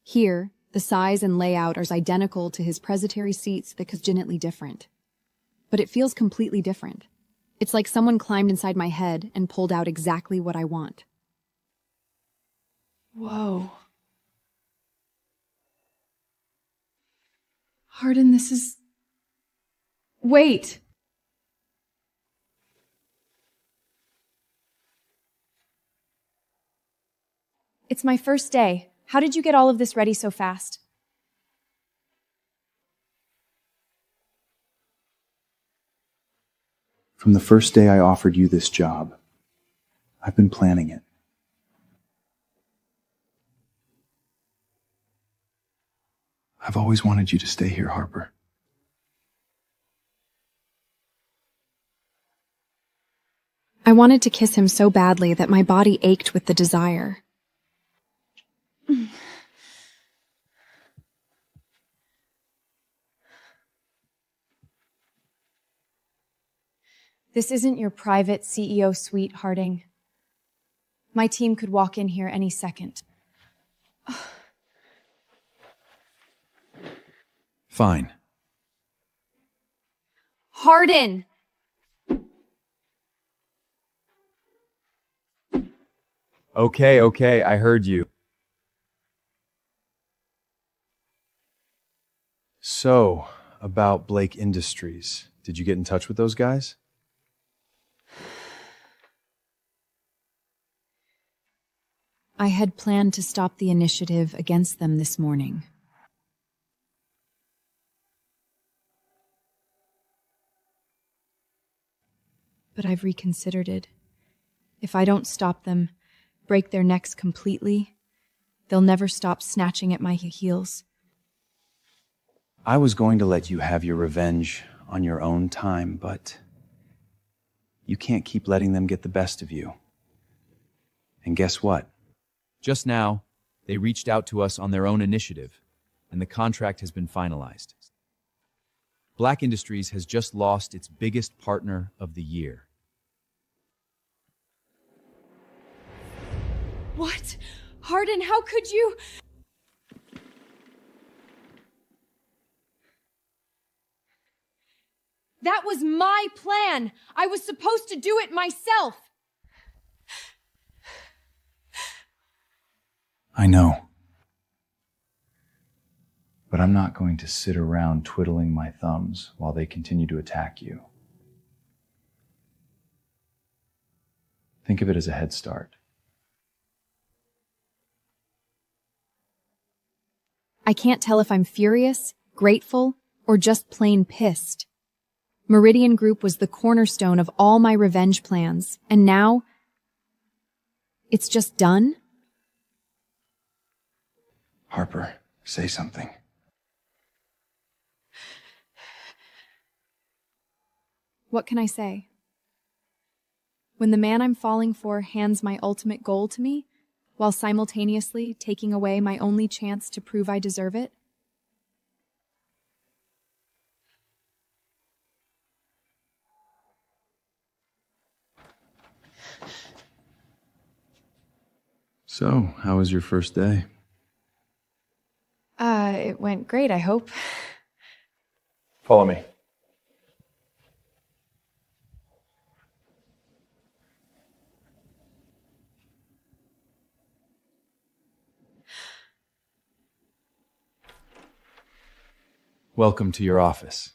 Here, the size and layout are identical to his presbytery seats, the congenitally different. But it feels completely different. It's like someone climbed inside my head and pulled out exactly what I want. Whoa. Hardin, this is... Wait! It's my first day. How did you get all of this ready so fast? From the first day I offered you this job, I've been planning it. I've always wanted you to stay here, Harper. I wanted to kiss him so badly that my body ached with the desire. This isn't your private CEO suite, Harding. My team could walk in here any second. Fine. Hardin! Okay, I heard you. So, about Blake Industries, did you get in touch with those guys? I had planned to stop the initiative against them this morning. But I've reconsidered it. If I don't stop them, break their necks completely, they'll never stop snatching at my heels. I was going to let you have your revenge on your own time, but you can't keep letting them get the best of you. And guess what? Just now, they reached out to us on their own initiative, and the contract has been finalized. Black Industries has just lost its biggest partner of the year. What? Hardin, how could you? That was my plan. I was supposed to do it myself. I know. But I'm not going to sit around twiddling my thumbs while they continue to attack you. Think of it as a head start. I can't tell if I'm furious, grateful, or just plain pissed. Meridian Group was the cornerstone of all my revenge plans, and now it's just done? Harper, say something. What can I say? When the man I'm falling for hands my ultimate goal to me, while simultaneously taking away my only chance to prove I deserve it? So, how was your first day? It went great, I hope. Follow me. Welcome to your office.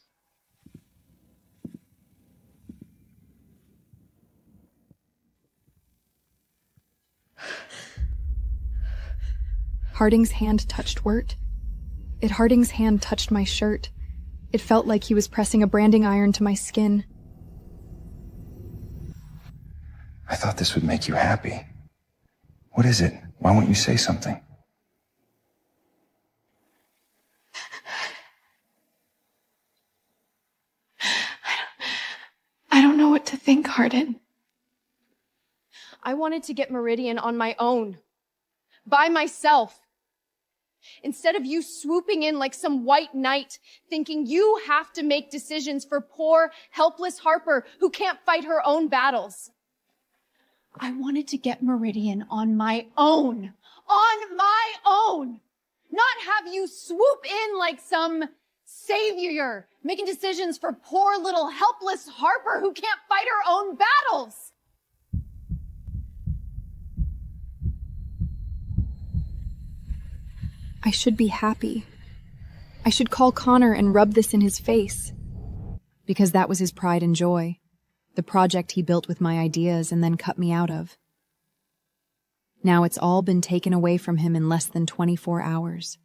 Harding's hand touched Wirt. Harding's hand touched my shirt. It felt like he was pressing a branding iron to my skin. I thought this would make you happy. What is it? Why won't you say something? I don't know what to think, Hardin. I wanted to get Meridian on my own. By myself. Instead of you swooping in like some white knight, thinking you have to make decisions for poor, helpless Harper who can't fight her own battles. I wanted to get Meridian on my own. On my own! Not have you swoop in like some savior, making decisions for poor little helpless Harper who can't fight her own battles. I should be happy. I should call Connor and rub this in his face. Because that was his pride and joy. The project he built with my ideas and then cut me out of. Now it's all been taken away from him in less than 24 hours.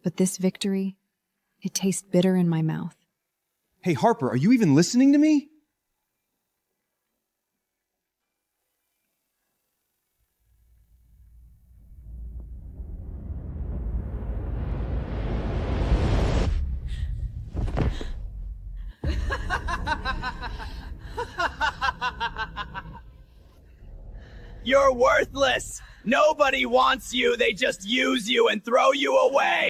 But this victory, it tastes bitter in my mouth. Hey, Harper, are you even listening to me? You're worthless! Nobody wants you, they just use you and throw you away!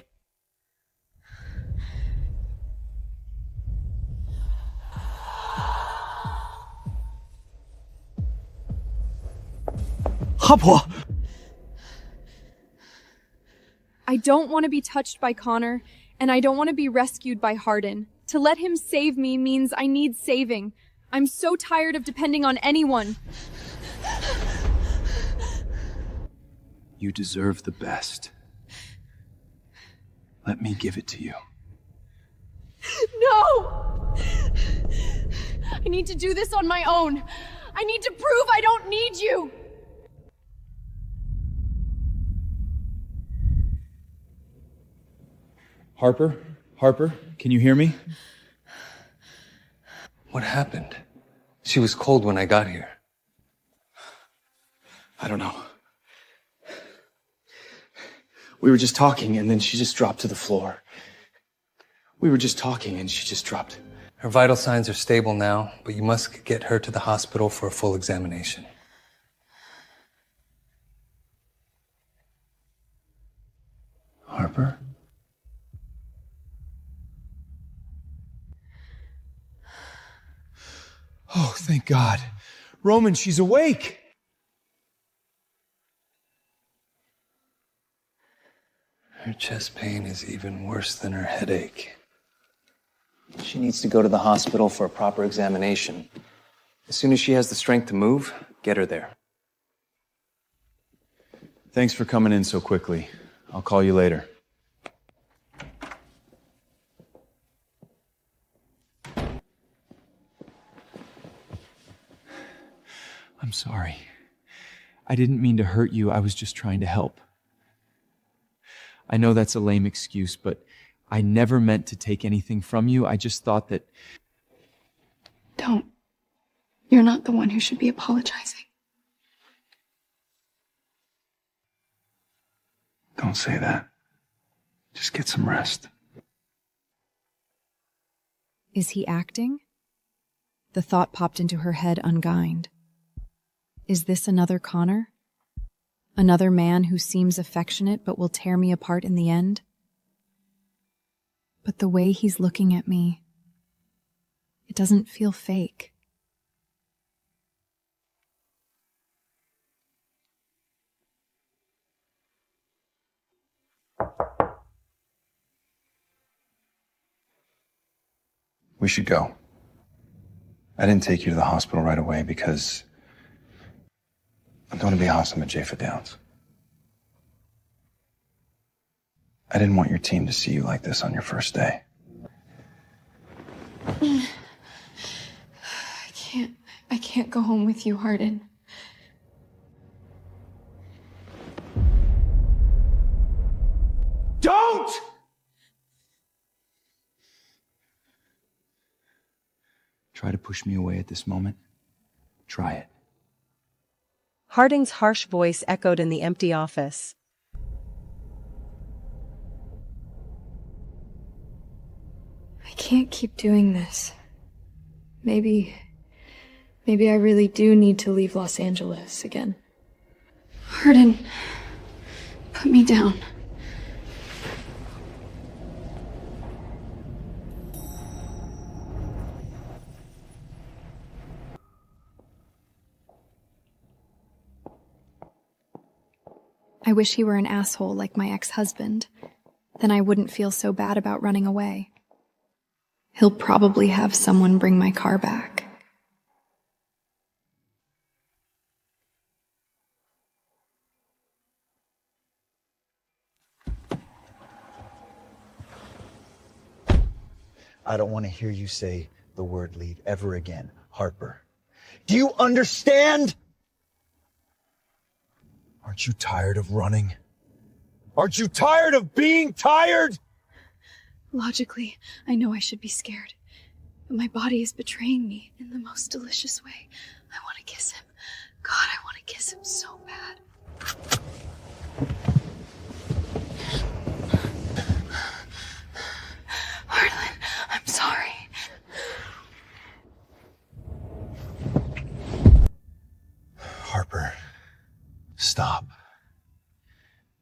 Hopwa! I don't want to be touched by Connor, and I don't want to be rescued by Hardin. To let him save me means I need saving. I'm so tired of depending on anyone. You deserve the best. Let me give it to you. No! I need to do this on my own. I need to prove I don't need you. Harper, can you hear me? What happened? She was cold when I got here. I don't know. We were just talking, and then she just dropped to the floor. We were just talking, and she just dropped. Her vital signs are stable now, but you must get her to the hospital for a full examination. Harper? Oh, thank God. Roman, she's awake. Her chest pain is even worse than her headache. She needs to go to the hospital for a proper examination. As soon as she has the strength to move, get her there. Thanks for coming in so quickly. I'll call you later. I'm sorry. I didn't mean to hurt you. I was just trying to help. I know that's a lame excuse, but I never meant to take anything from you. I just thought that... Don't. You're not the one who should be apologizing. Don't say that. Just get some rest. Is he acting? The thought popped into her head unguined. Is this another Connor? Another man who seems affectionate but will tear me apart in the end? But the way he's looking at me, it doesn't feel fake. We should go. I didn't take you to the hospital right away because I'm going to be awesome at Jaffa Downs. I didn't want your team to see you like this on your first day. I can't go home with you, Hardin. Don't! Try to push me away at this moment. Try it. Harding's harsh voice echoed in the empty office. I can't keep doing this. Maybe I really do need to leave Los Angeles again. Hardin, put me down. I wish he were an asshole like my ex-husband. Then I wouldn't feel so bad about running away. He'll probably have someone bring my car back. I don't want to hear you say the word leave ever again, Harper. Do you understand? Aren't you tired of running? Aren't you tired of being tired? Logically, I know I should be scared. But my body is betraying me in the most delicious way. I want to kiss him. God, I want to kiss him so bad. Harlan, I'm sorry. Harper, stop.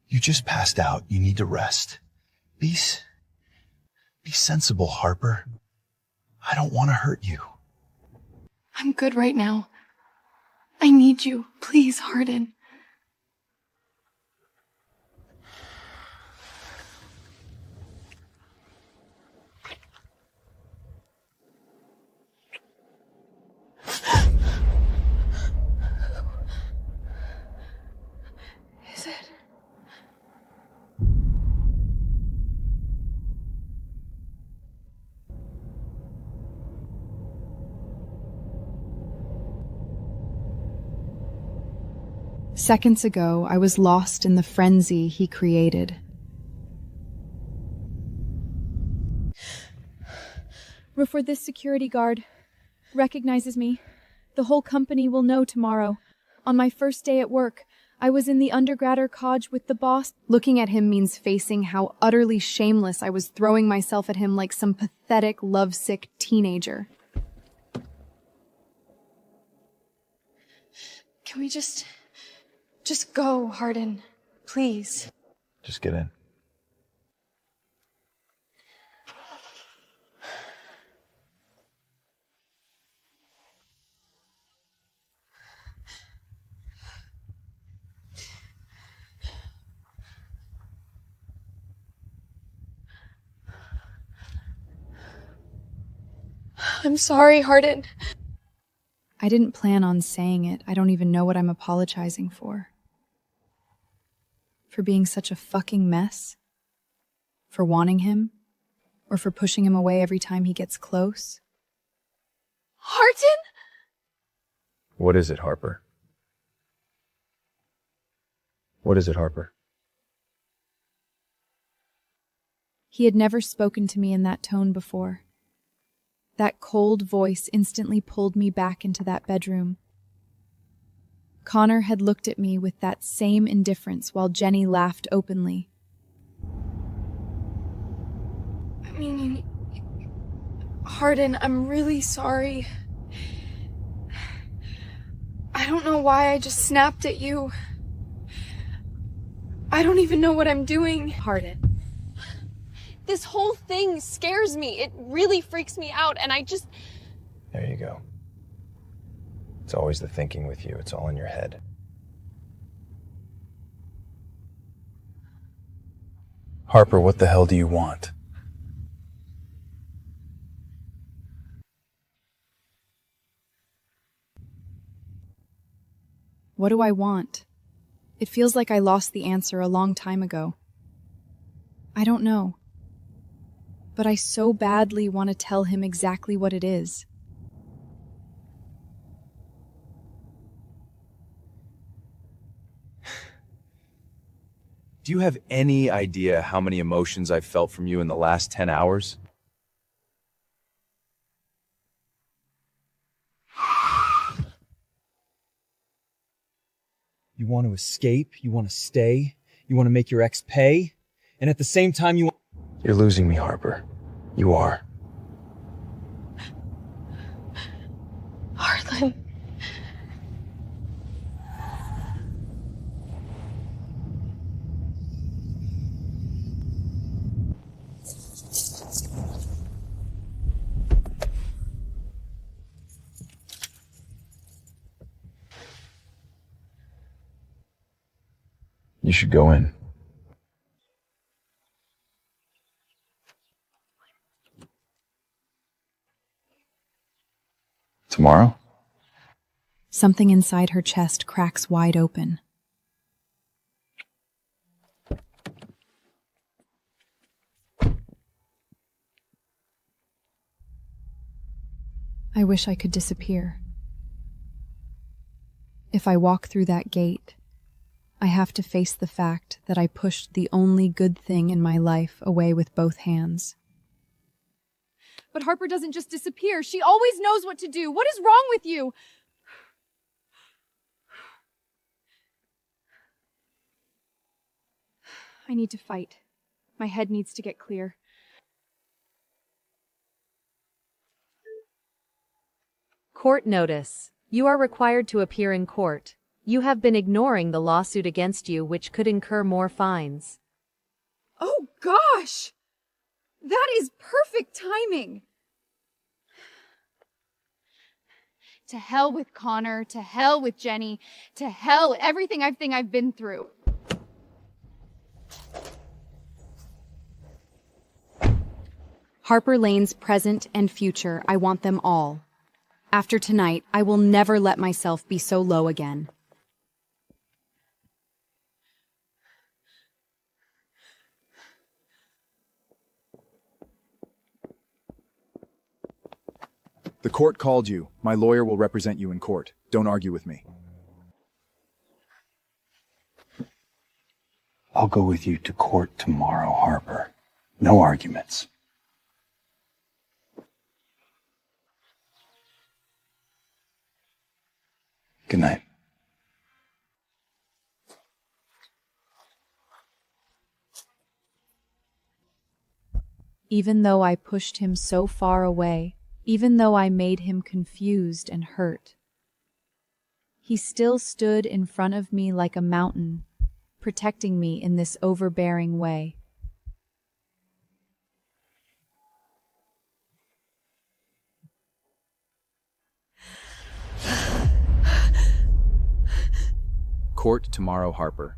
You just passed out. You need to rest. Be sensible, Harper. I don't want to hurt you. I'm good right now. I need you. Please, Hardin. Is it? Seconds ago, I was lost in the frenzy he created. Before this security guard recognizes me, the whole company will know tomorrow. On my first day at work, I was in the undergrader codge with the boss. Looking at him means facing how utterly shameless I was throwing myself at him like some pathetic, lovesick teenager. Can we just go, Hardin? Please. Just get in. I'm sorry, Hardin. I didn't plan on saying it. I don't even know what I'm apologizing for. For being such a fucking mess? For wanting him? Or for pushing him away every time he gets close? Hardin? What is it, Harper? What is it, Harper? He had never spoken to me in that tone before. That cold voice instantly pulled me back into that bedroom. Connor had looked at me with that same indifference while Jenny laughed openly. I mean, Hardin, I'm really sorry. I don't know why I just snapped at you. I don't even know what I'm doing. Hardin. This whole thing scares me. It really freaks me out, and I just... There you go. It's always the thinking with you. It's all in your head. Harper, what the hell do you want? What do I want? It feels like I lost the answer a long time ago. I don't know. But I so badly want to tell him exactly what it is. Do you have any idea how many emotions I've felt from you in the last 10 hours? You want to escape, you want to stay, you want to make your ex pay, and at the same time you want... You're losing me, Harper. You are. Harlan. You should go in. Tomorrow? Something inside her chest cracks wide open. I wish I could disappear. If I walk through that gate, I have to face the fact that I pushed the only good thing in my life away with both hands. But Harper doesn't just disappear. She always knows what to do. What is wrong with you? I need to fight. My head needs to get clear. Court notice. You are required to appear in court. You have been ignoring the lawsuit against you, which could incur more fines. Oh gosh! That is perfect timing! To hell with Connor, to hell with Jenny, to hell everything I've been through. Harper Lane's present and future, I want them all. After tonight, I will never let myself be so low again. The court called you. My lawyer will represent you in court. Don't argue with me. I'll go with you to court tomorrow, Harper. No arguments. Good night. Even though I pushed him so far away, even though I made him confused and hurt, he still stood in front of me like a mountain, protecting me in this overbearing way. Court tomorrow, Harper.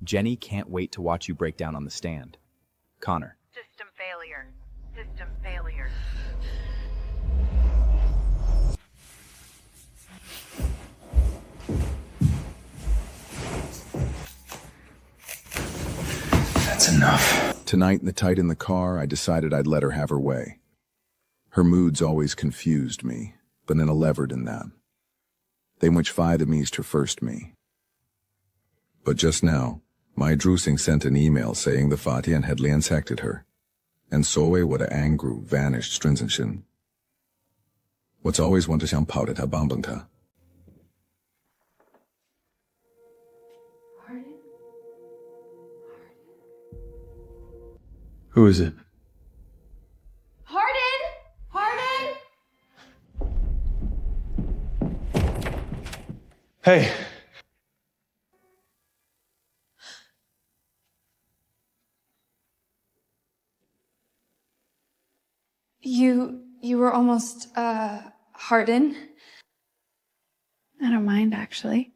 Jenny can't wait to watch you break down on the stand. Connor. System failure. System failure. That's enough. Tonight, in the tight in the car, I decided I'd let her have her way. Her moods always confused me, but in a levered in that. They which fired me her first me. But just now, my Drusing sent an email saying the Fatian had ransacted her, and Soe would angru vanished Strinzenshin. What's always want to想跑的他帮帮他. Who is it? Hardin! Hardin! Hey! You were almost, Hardin? I don't mind, actually.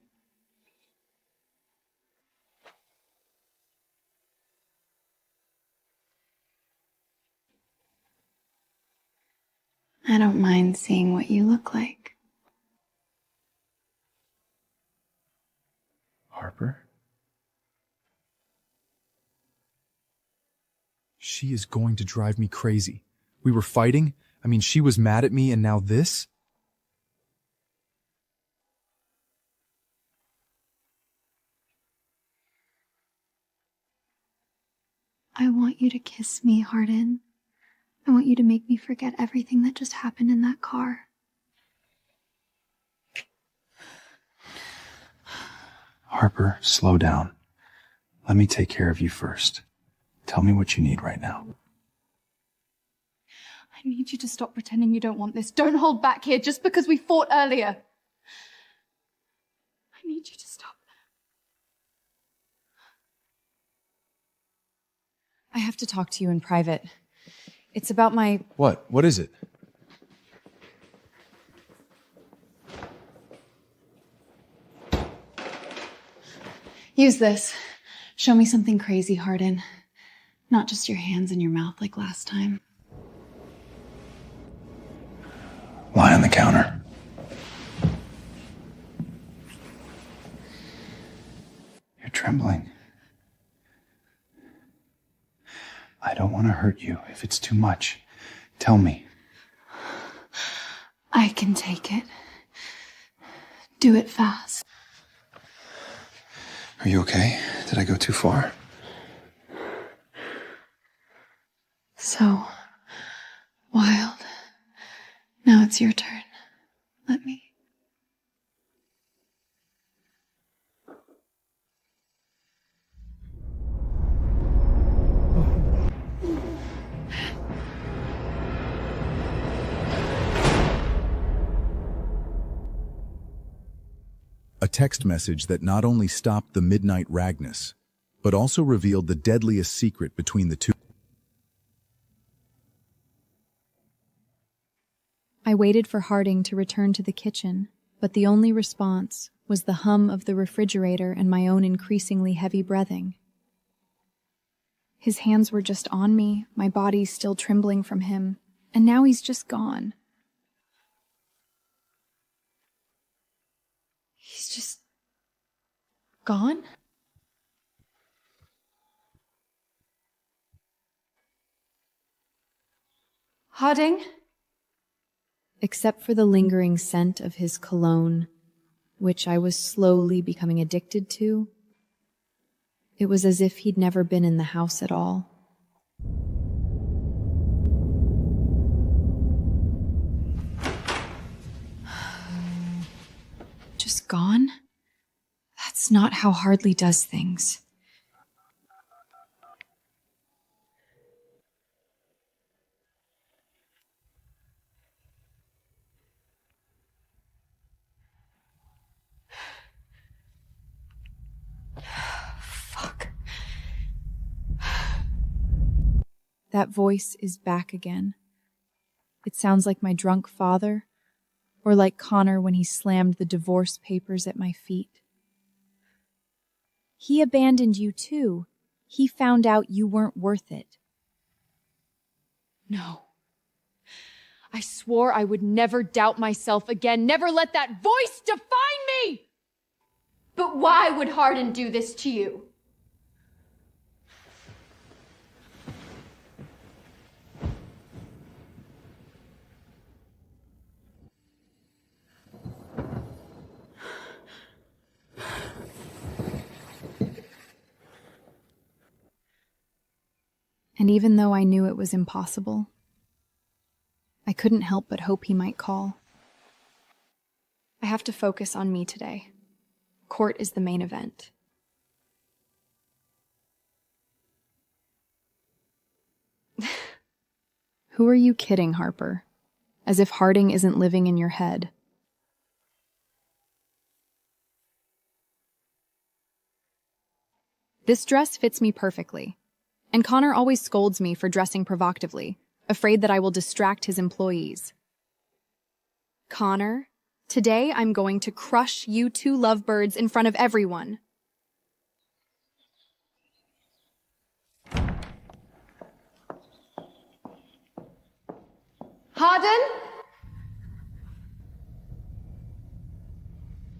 I don't mind seeing what you look like. Harper? She is going to drive me crazy. We were fighting. I mean, she was mad at me, and now this? I want you to kiss me, Hardin. I want you to make me forget everything that just happened in that car. Harper, slow down. Let me take care of you first. Tell me what you need right now. I need you to stop pretending you don't want this. Don't hold back here just because we fought earlier. I need you to stop. I have to talk to you in private. It's about my... What? What is it? Use this. Show me something crazy, Hardin. Not just your hands in your mouth like last time. Lie on the counter. You're trembling. I don't want to hurt you. If it's too much, tell me. I can take it. Do it fast. Are you okay? Did I go too far? So wild. Now it's your turn. Let me. A text message that not only stopped the midnight ragness, but also revealed the deadliest secret between the two. I waited for Harding to return to the kitchen, but the only response was the hum of the refrigerator and my own increasingly heavy breathing. His hands were just on me, my body still trembling from him, and now he's just gone. He's just gone? Harding? Except for the lingering scent of his cologne, which I was slowly becoming addicted to, It was as if he'd never been in the house at all. Just gone? That's not how Hardly does things. Fuck. That voice is back again. It sounds like my drunk father, or like Connor when he slammed the divorce papers at my feet. He abandoned you too. He found out you weren't worth it. No. I swore I would never doubt myself again, never let that voice define me! But why would Hardin do this to you? And even though I knew it was impossible, I couldn't help but hope he might call. I have to focus on me today. Court is the main event. Who are you kidding, Harper? As if Harding isn't living in your head. This dress fits me perfectly. And Connor always scolds me for dressing provocatively, afraid that I will distract his employees. Connor, today I'm going to crush you two lovebirds in front of everyone. Hardin?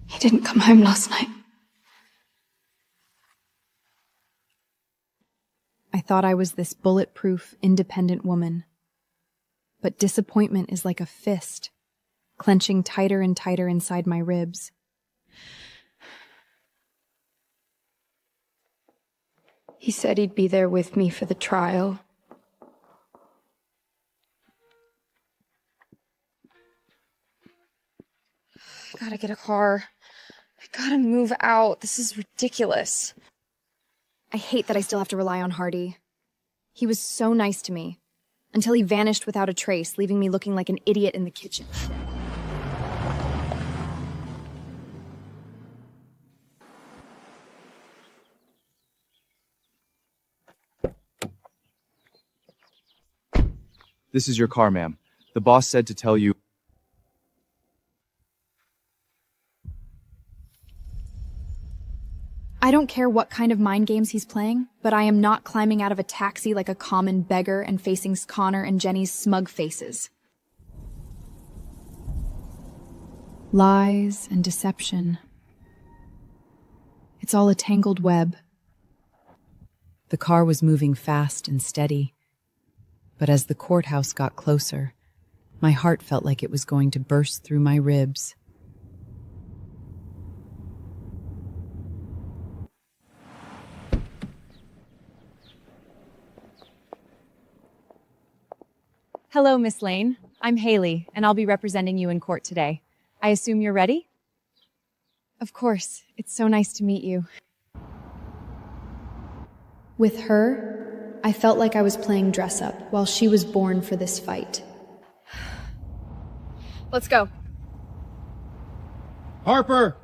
He didn't come home last night. I thought I was this bulletproof, independent woman. But disappointment is like a fist, clenching tighter and tighter inside my ribs. He said he'd be there with me for the trial. I gotta get a car. I gotta move out. This is ridiculous. I hate that I still have to rely on Hardy. He was so nice to me, until he vanished without a trace, leaving me looking like an idiot in the kitchen. This is your car, ma'am. The boss said to tell you. I don't care what kind of mind games he's playing, but I am not climbing out of a taxi like a common beggar and facing Connor and Jenny's smug faces. Lies and deception. It's all a tangled web. The car was moving fast and steady, but as the courthouse got closer, my heart felt like it was going to burst through my ribs. Hello, Miss Lane. I'm Haley, and I'll be representing you in court today. I assume you're ready? Of course. It's so nice to meet you. With her, I felt like I was playing dress-up while she was born for this fight. Let's go. Harper!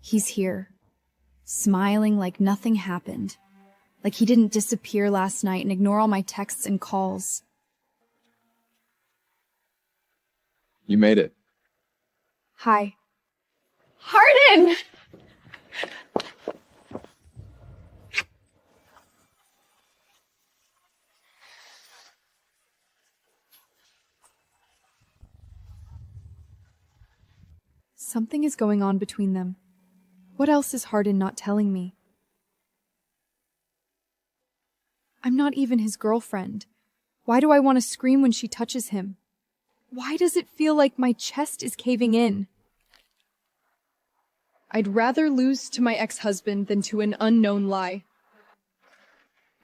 He's here, smiling like nothing happened. Like he didn't disappear last night and ignore all my texts and calls. You made it. Hi. Hardin! Something is going on between them. What else is Hardin not telling me? I'm not even his girlfriend. Why do I want to scream when she touches him? Why does it feel like my chest is caving in? I'd rather lose to my ex-husband than to an unknown lie.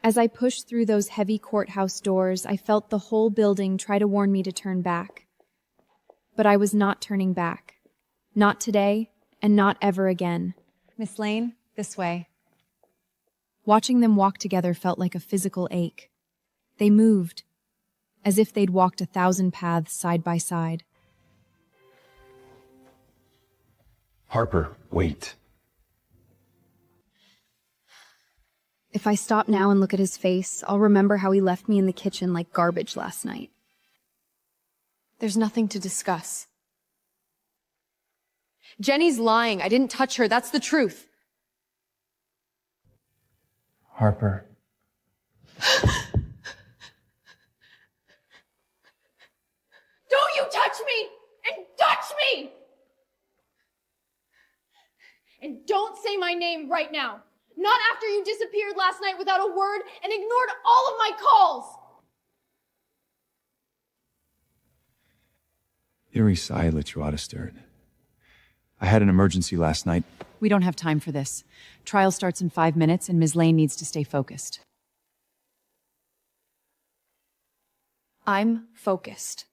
As I pushed through those heavy courthouse doors, I felt the whole building try to warn me to turn back. But I was not turning back. Not today, and not ever again. Miss Lane, this way. Watching them walk together felt like a physical ache. They moved, as if they'd walked 1,000 paths side by side. Harper, wait. If I stop now and look at his face, I'll remember how he left me in the kitchen like garbage last night. There's nothing to discuss. Jenny's lying. I didn't touch her. That's the truth. Harper. Don't you touch me! And touch me! And don't say my name right now. Not after you disappeared last night without a word and ignored all of my calls! Eerie sigh let you out of stirred. I had an emergency last night. We don't have time for this. Trial starts in 5 minutes, and Ms. Lane needs to stay focused. I'm focused.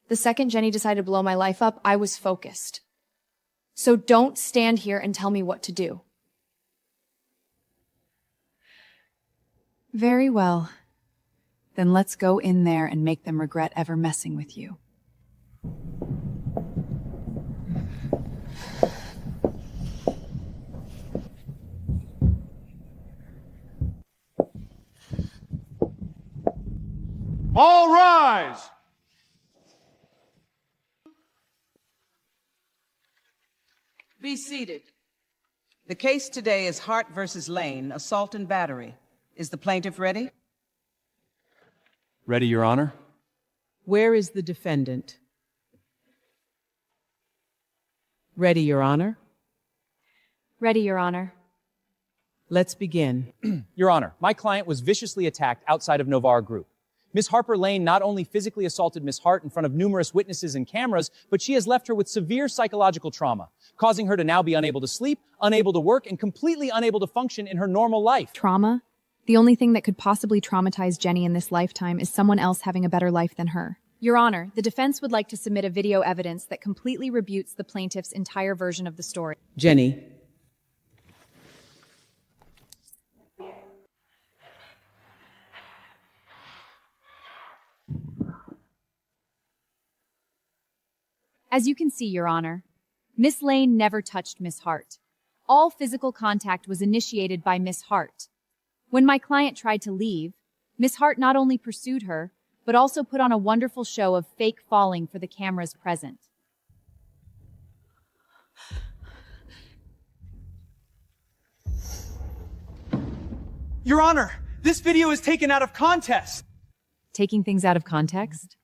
The second Jenny decided to blow my life up, I was focused. So don't stand here and tell me what to do. Very well. Then let's go in there and make them regret ever messing with you. All rise! Be seated. The case today is Hart versus Lane, assault and battery. Is the plaintiff ready? Ready, Your Honor? Where is the defendant? Ready, Your Honor? Ready, Your Honor. Let's begin. Your Honor, my client was viciously attacked outside of Novar Group. Ms. Harper Lane not only physically assaulted Ms. Hart in front of numerous witnesses and cameras, but she has left her with severe psychological trauma, causing her to now be unable to sleep, unable to work, and completely unable to function in her normal life. Trauma? The only thing that could possibly traumatize Jenny in this lifetime is someone else having a better life than her. Your Honor, the defense would like to submit a video evidence that completely rebutes the plaintiff's entire version of the story. Jenny. As you can see, Your Honor, Miss Lane never touched Miss Hart. All physical contact was initiated by Miss Hart. When my client tried to leave, Miss Hart not only pursued her, but also put on a wonderful show of fake falling for the cameras present. Your Honor, this video is taken out of context. Taking things out of context?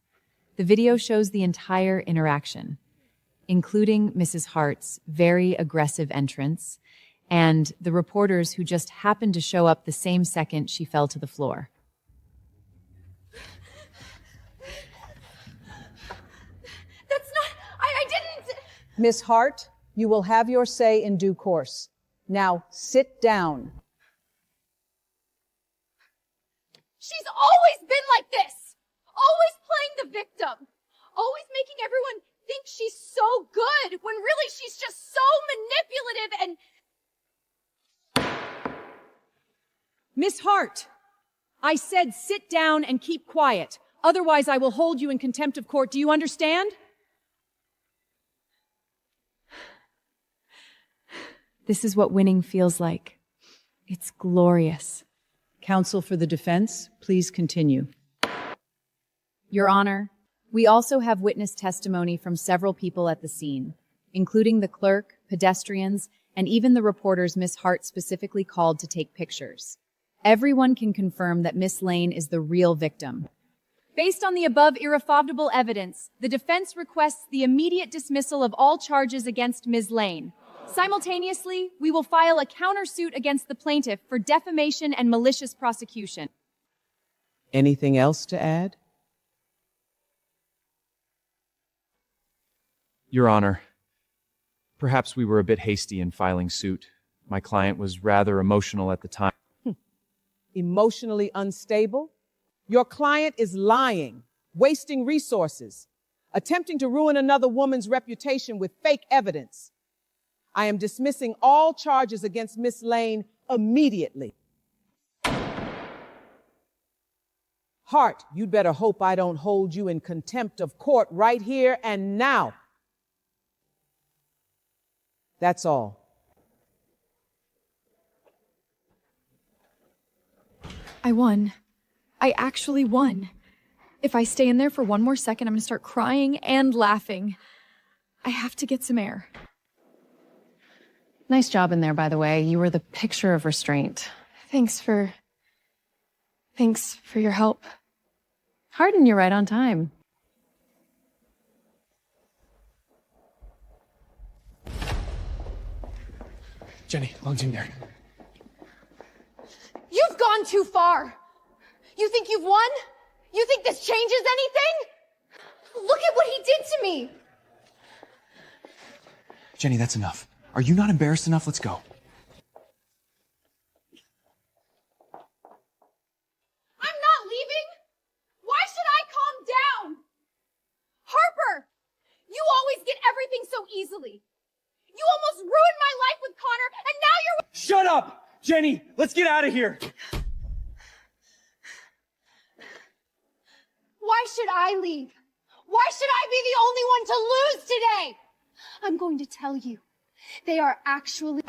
The video shows the entire interaction, including Mrs. Hart's very aggressive entrance and the reporters who just happened to show up the same second she fell to the floor. That's not... I didn't... Miss Hart, you will have your say in due course. Now, sit down. She's always been like this! Always playing the victim! Always making everyone think she's so good, when really she's just so manipulative and... Miss Hart, I said sit down and keep quiet. Otherwise, I will hold you in contempt of court. Do you understand? This is what winning feels like. It's glorious. Counsel for the defense, please continue. Your Honor, we also have witness testimony from several people at the scene, including the clerk, pedestrians, and even the reporters Miss Hart specifically called to take pictures. Everyone can confirm that Miss Lane is the real victim. Based on the above irrefutable evidence, the defense requests the immediate dismissal of all charges against Ms. Lane. Simultaneously, we will file a countersuit against the plaintiff for defamation and malicious prosecution. Anything else to add? Your Honor, Perhaps we were a bit hasty in filing suit. My client was rather emotional at the time. Emotionally unstable? Your client is lying, wasting resources, attempting to ruin another woman's reputation with fake evidence. I am dismissing all charges against Miss Lane immediately. Hart, you'd better hope I don't hold you in contempt of court right here and now. That's all. I won. I actually won. If I stay in there for one more second, I'm gonna start crying and laughing. I have to get some air. Nice job in there, by the way. You were the picture of restraint. Thanks for your help. Hardin, you're right on time. Jenny, long team there. You've gone too far. You think you've won? You think this changes anything? Look at what he did to me. Jenny, that's enough. Are you not embarrassed enough? Let's go. I'm not leaving. Why should I calm down? Harper, you always get everything so easily. You almost ruined my life with Connor, and now you're— Shut up! Jenny, let's get out of here! Why should I leave? Why should I be the only one to lose today? I'm going to tell you. They are actually—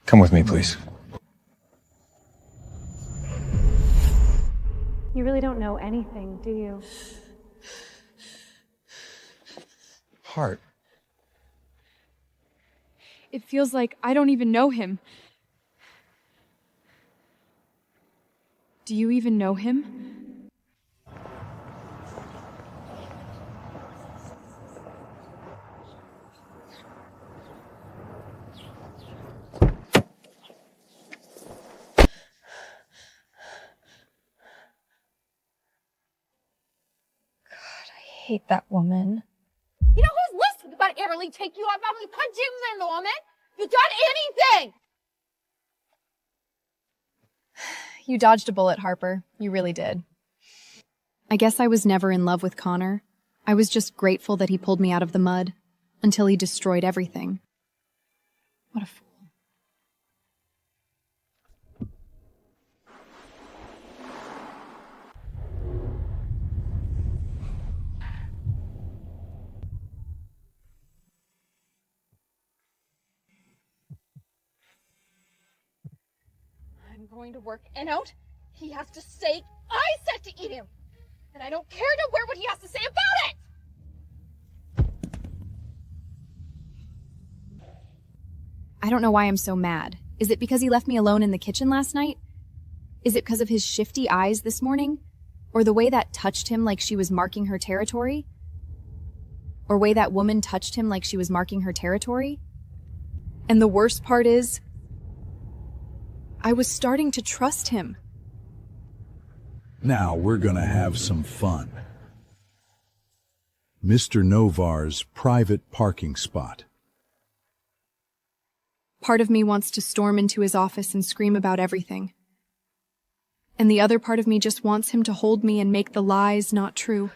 Come with me, please. You really don't know anything, do you? Hart. It feels like I don't even know him. Do you even know him? I hate that woman. You know who's listening about Everly take you up? I'm gonna punch you in the woman. You done anything? You dodged a bullet, Harper. You really did. I guess I was never in love with Connor. I was just grateful that he pulled me out of the mud until he destroyed everything. What a fool. I'm going to work and out. He has to say I said to eat him. And I don't care to hear what he has to say about it! I don't know why I'm so mad. Is it because he left me alone in the kitchen last night? Is it because of his shifty eyes this morning? Or the way that touched him like she was marking her territory? Or way that woman touched him like she was marking her territory? And the worst part is, I was starting to trust him. Now we're gonna have some fun. Mr. Novar's private parking spot. Part of me wants to storm into his office and scream about everything. And the other part of me just wants him to hold me and make the lies not true.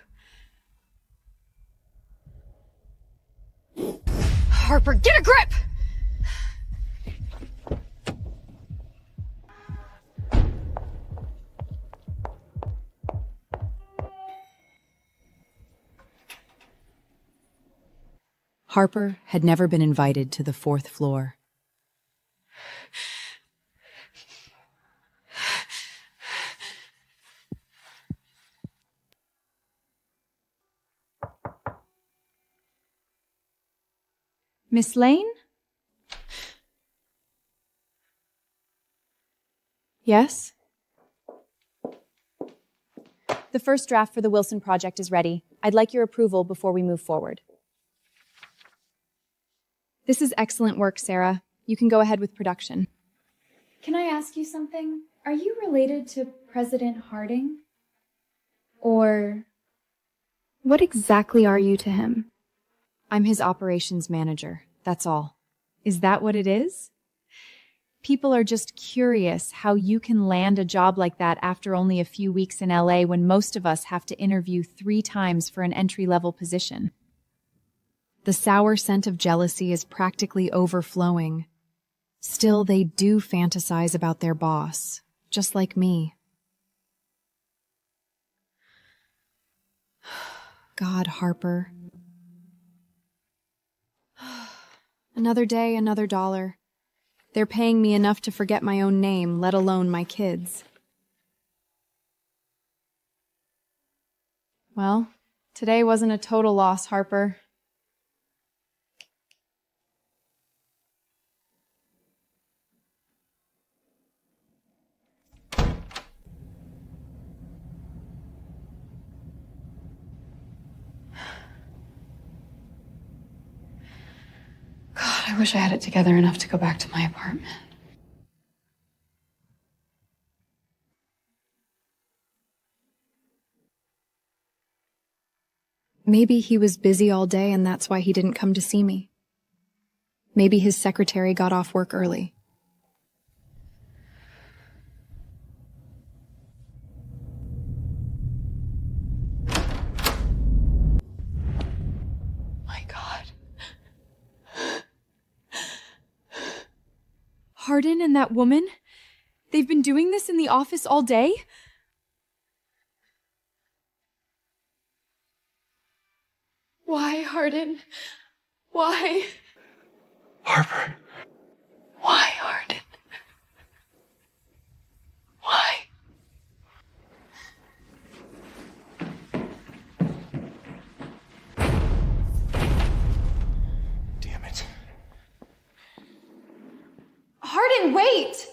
Harper, get a grip! Harper had never been invited to the 4th floor. Miss Lane? Yes? The first draft for the Wilson project is ready. I'd like your approval before we move forward. This is excellent work, Sarah. You can go ahead with production. Can I ask you something? Are you related to President Harding? Or what exactly are you to him? I'm his operations manager, that's all. Is that what it is? People are just curious how you can land a job like that after only a few weeks in LA when most of us have to interview 3 times for an entry-level position. The sour scent of jealousy is practically overflowing. Still, they do fantasize about their boss, just like me. God, Harper. Another day, another dollar. They're paying me enough to forget my own name, let alone my kids. Well, today wasn't a total loss, Harper. God, I wish I had it together enough to go back to my apartment. Maybe he was busy all day and that's why he didn't come to see me. Maybe his secretary got off work early. My God. Hardin and that woman? They've been doing this in the office all day? Why, Hardin? Why? Harper. Why, Hardin? Why? Damn it. Hardin, wait!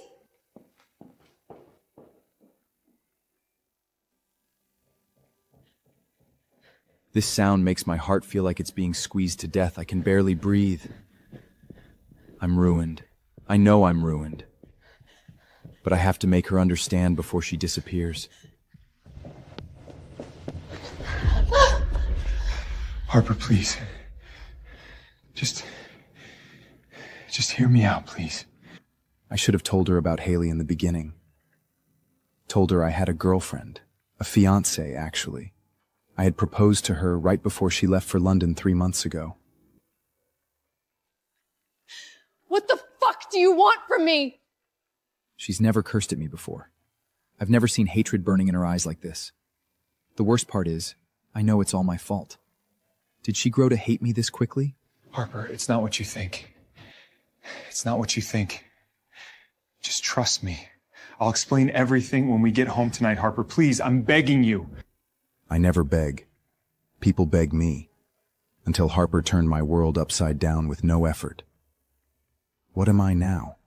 This sound makes my heart feel like it's being squeezed to death. I can barely breathe. I'm ruined. I know I'm ruined. But I have to make her understand before she disappears. Harper, please. Just hear me out, please. I should have told her about Haley in the beginning. Told her I had a girlfriend. A fiancé, actually. I had proposed to her right before she left for London 3 months ago. What the fuck do you want from me? She's never cursed at me before. I've never seen hatred burning in her eyes like this. The worst part is, I know it's all my fault. Did she grow to hate me this quickly? Harper, it's not what you think. It's not what you think. Just trust me. I'll explain everything when we get home tonight, Harper. Please, I'm begging you. I never beg. People beg me. Until Harper turned my world upside down with no effort. What am I now?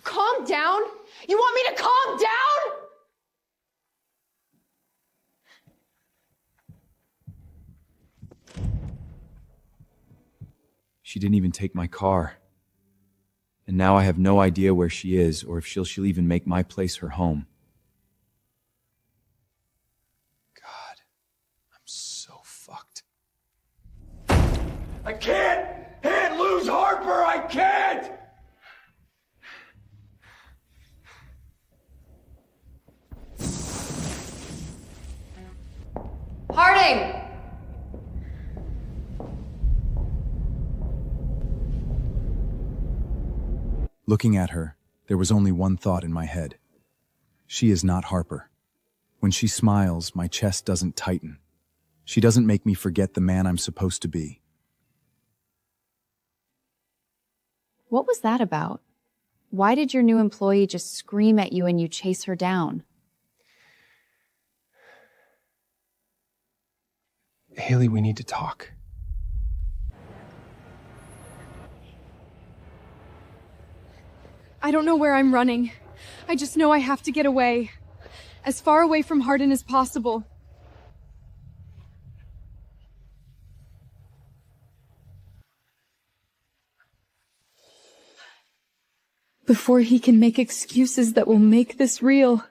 Calm down? You want me to calm down? She didn't even take my car. And now I have no idea where she is or if she'll even make my place her home. So fucked. I can't lose Harper, I can't! Harding! Looking at her, there was only one thought in my head. She is not Harper. When she smiles, my chest doesn't tighten. She doesn't make me forget the man I'm supposed to be. What was that about? Why did your new employee just scream at you and you chase her down? Haley, we need to talk. I don't know where I'm running. I just know I have to get away. As far away from Hardin as possible. before he can make excuses that will make this real.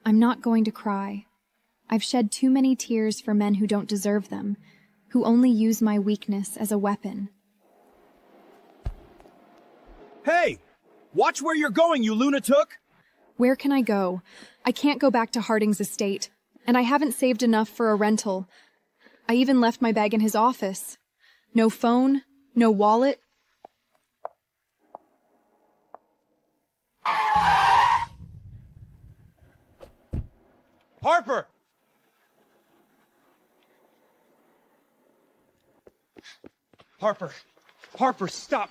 I'm not going to cry. I've shed too many tears for men who don't deserve them, who only use my weakness as a weapon. Hey! Watch where you're going, you lunatic! Where can I go? I can't go back to Harding's estate, and I haven't saved enough for a rental. I even left my bag in his office. No phone, no wallet. Harper! Harper, stop!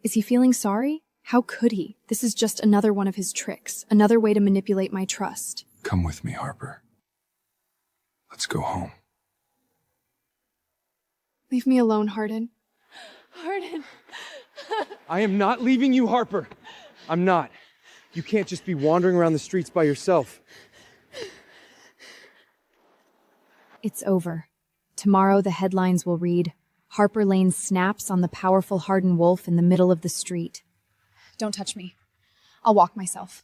Is he feeling sorry? How could he? This is just another one of his tricks, another way to manipulate my trust. Come with me, Harper. Let's go home. Leave me alone, Hardin. Hardin. I am not leaving you, Harper. I'm not. You can't just be wandering around the streets by yourself. It's over. Tomorrow the headlines will read, Harper Lane snaps on the powerful Hardin wolf in the middle of the street. Don't touch me. I'll walk myself.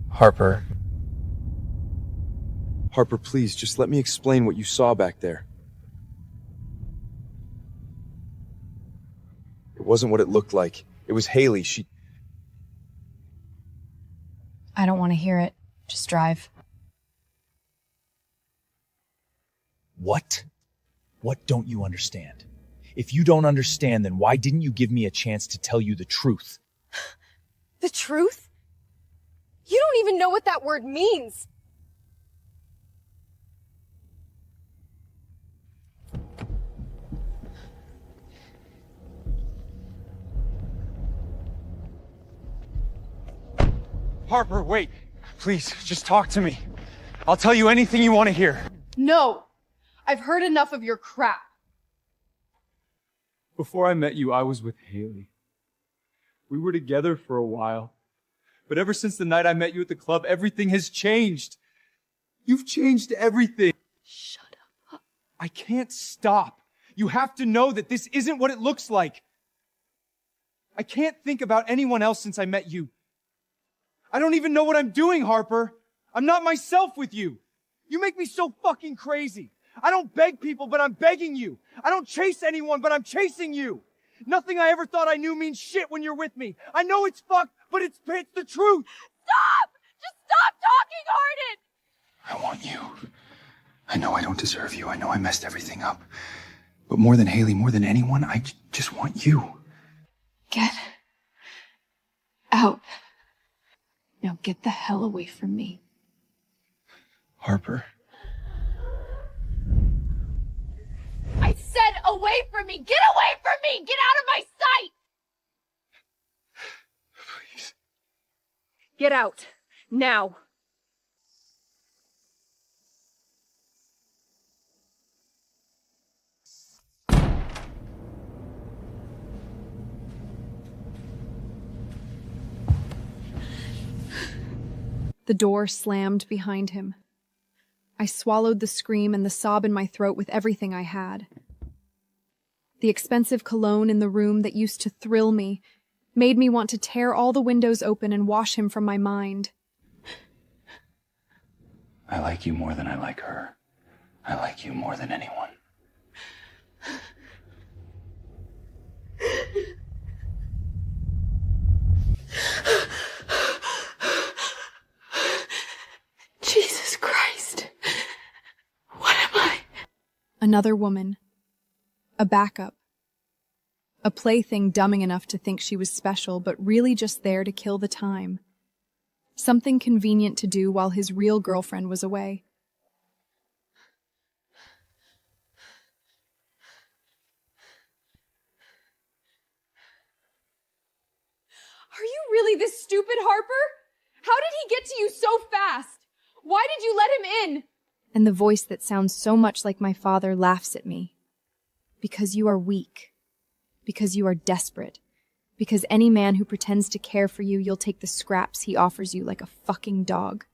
Harper. Harper, please, just let me explain what you saw back there. It wasn't what it looked like. It was Haley. I don't want to hear it. Just drive. What? What don't you understand? If you don't understand, then why didn't you give me a chance to tell you the truth? The truth? You don't even know what that word means. Harper, wait. Please, just talk to me. I'll tell you anything you want to hear. No. I've heard enough of your crap. Before I met you, I was with Haley. We were together for a while. But ever since the night I met you at the club, everything has changed. You've changed everything. Shut up. I can't stop. You have to know that this isn't what it looks like. I can't think about anyone else since I met you. I don't even know what I'm doing, Harper. I'm not myself with you. You make me so fucking crazy. I don't beg people, but I'm begging you. I don't chase anyone, but I'm chasing you. Nothing I ever thought I knew means shit when you're with me. I know it's fucked, but it's the truth. Stop! Just stop talking, Hardin! I want you. I know I don't deserve you. I know I messed everything up. But more than Haley, more than anyone, I just want you. Get out. Now get the hell away from me. Harper. I said away from me! Get away from me! Get out of my sight! Please. Get out. Now. The door slammed behind him. I swallowed the scream and the sob in my throat with everything I had. The expensive cologne in the room that used to thrill me made me want to tear all the windows open and wash him from my mind. I like you more than I like her. I like you more than anyone. Jesus Christ. What am I? Another woman. A backup. A plaything dumbing enough to think she was special, but really just there to kill the time. Something convenient to do while his real girlfriend was away. Are you really this stupid, Harper? How did he get to you so fast? Why did you let him in? And the voice that sounds so much like my father laughs at me. Because you are weak. Because you are desperate. Because any man who pretends to care for you, you'll take the scraps he offers you like a fucking dog.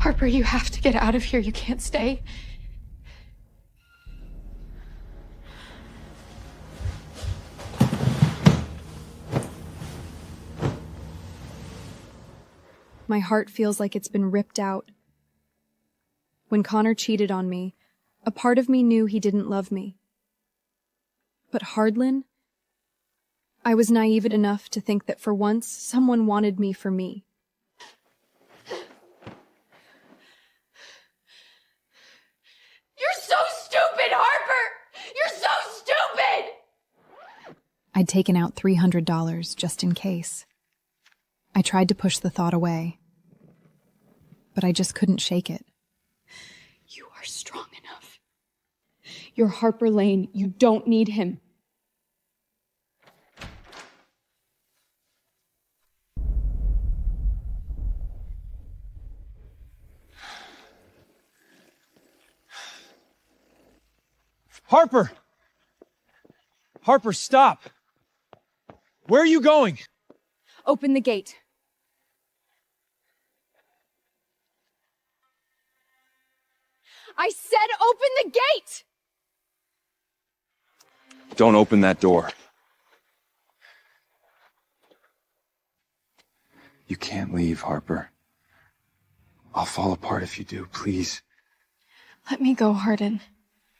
Harper, you have to get out of here. You can't stay. My heart feels like it's been ripped out. When Connor cheated on me, a part of me knew he didn't love me. But Hardlin? I was naive enough to think that for once, someone wanted me for me. You're so stupid, Harper! You're so stupid! I'd taken out $300 just in case. I tried to push the thought away, but I just couldn't shake it. You are strong enough. You're Harper Lane. You don't need him. Harper! Harper, stop! Where are you going? Open the gate. I said open the gate! Don't open that door. You can't leave, Harper. I'll fall apart if you do, please. Let me go, Hardin.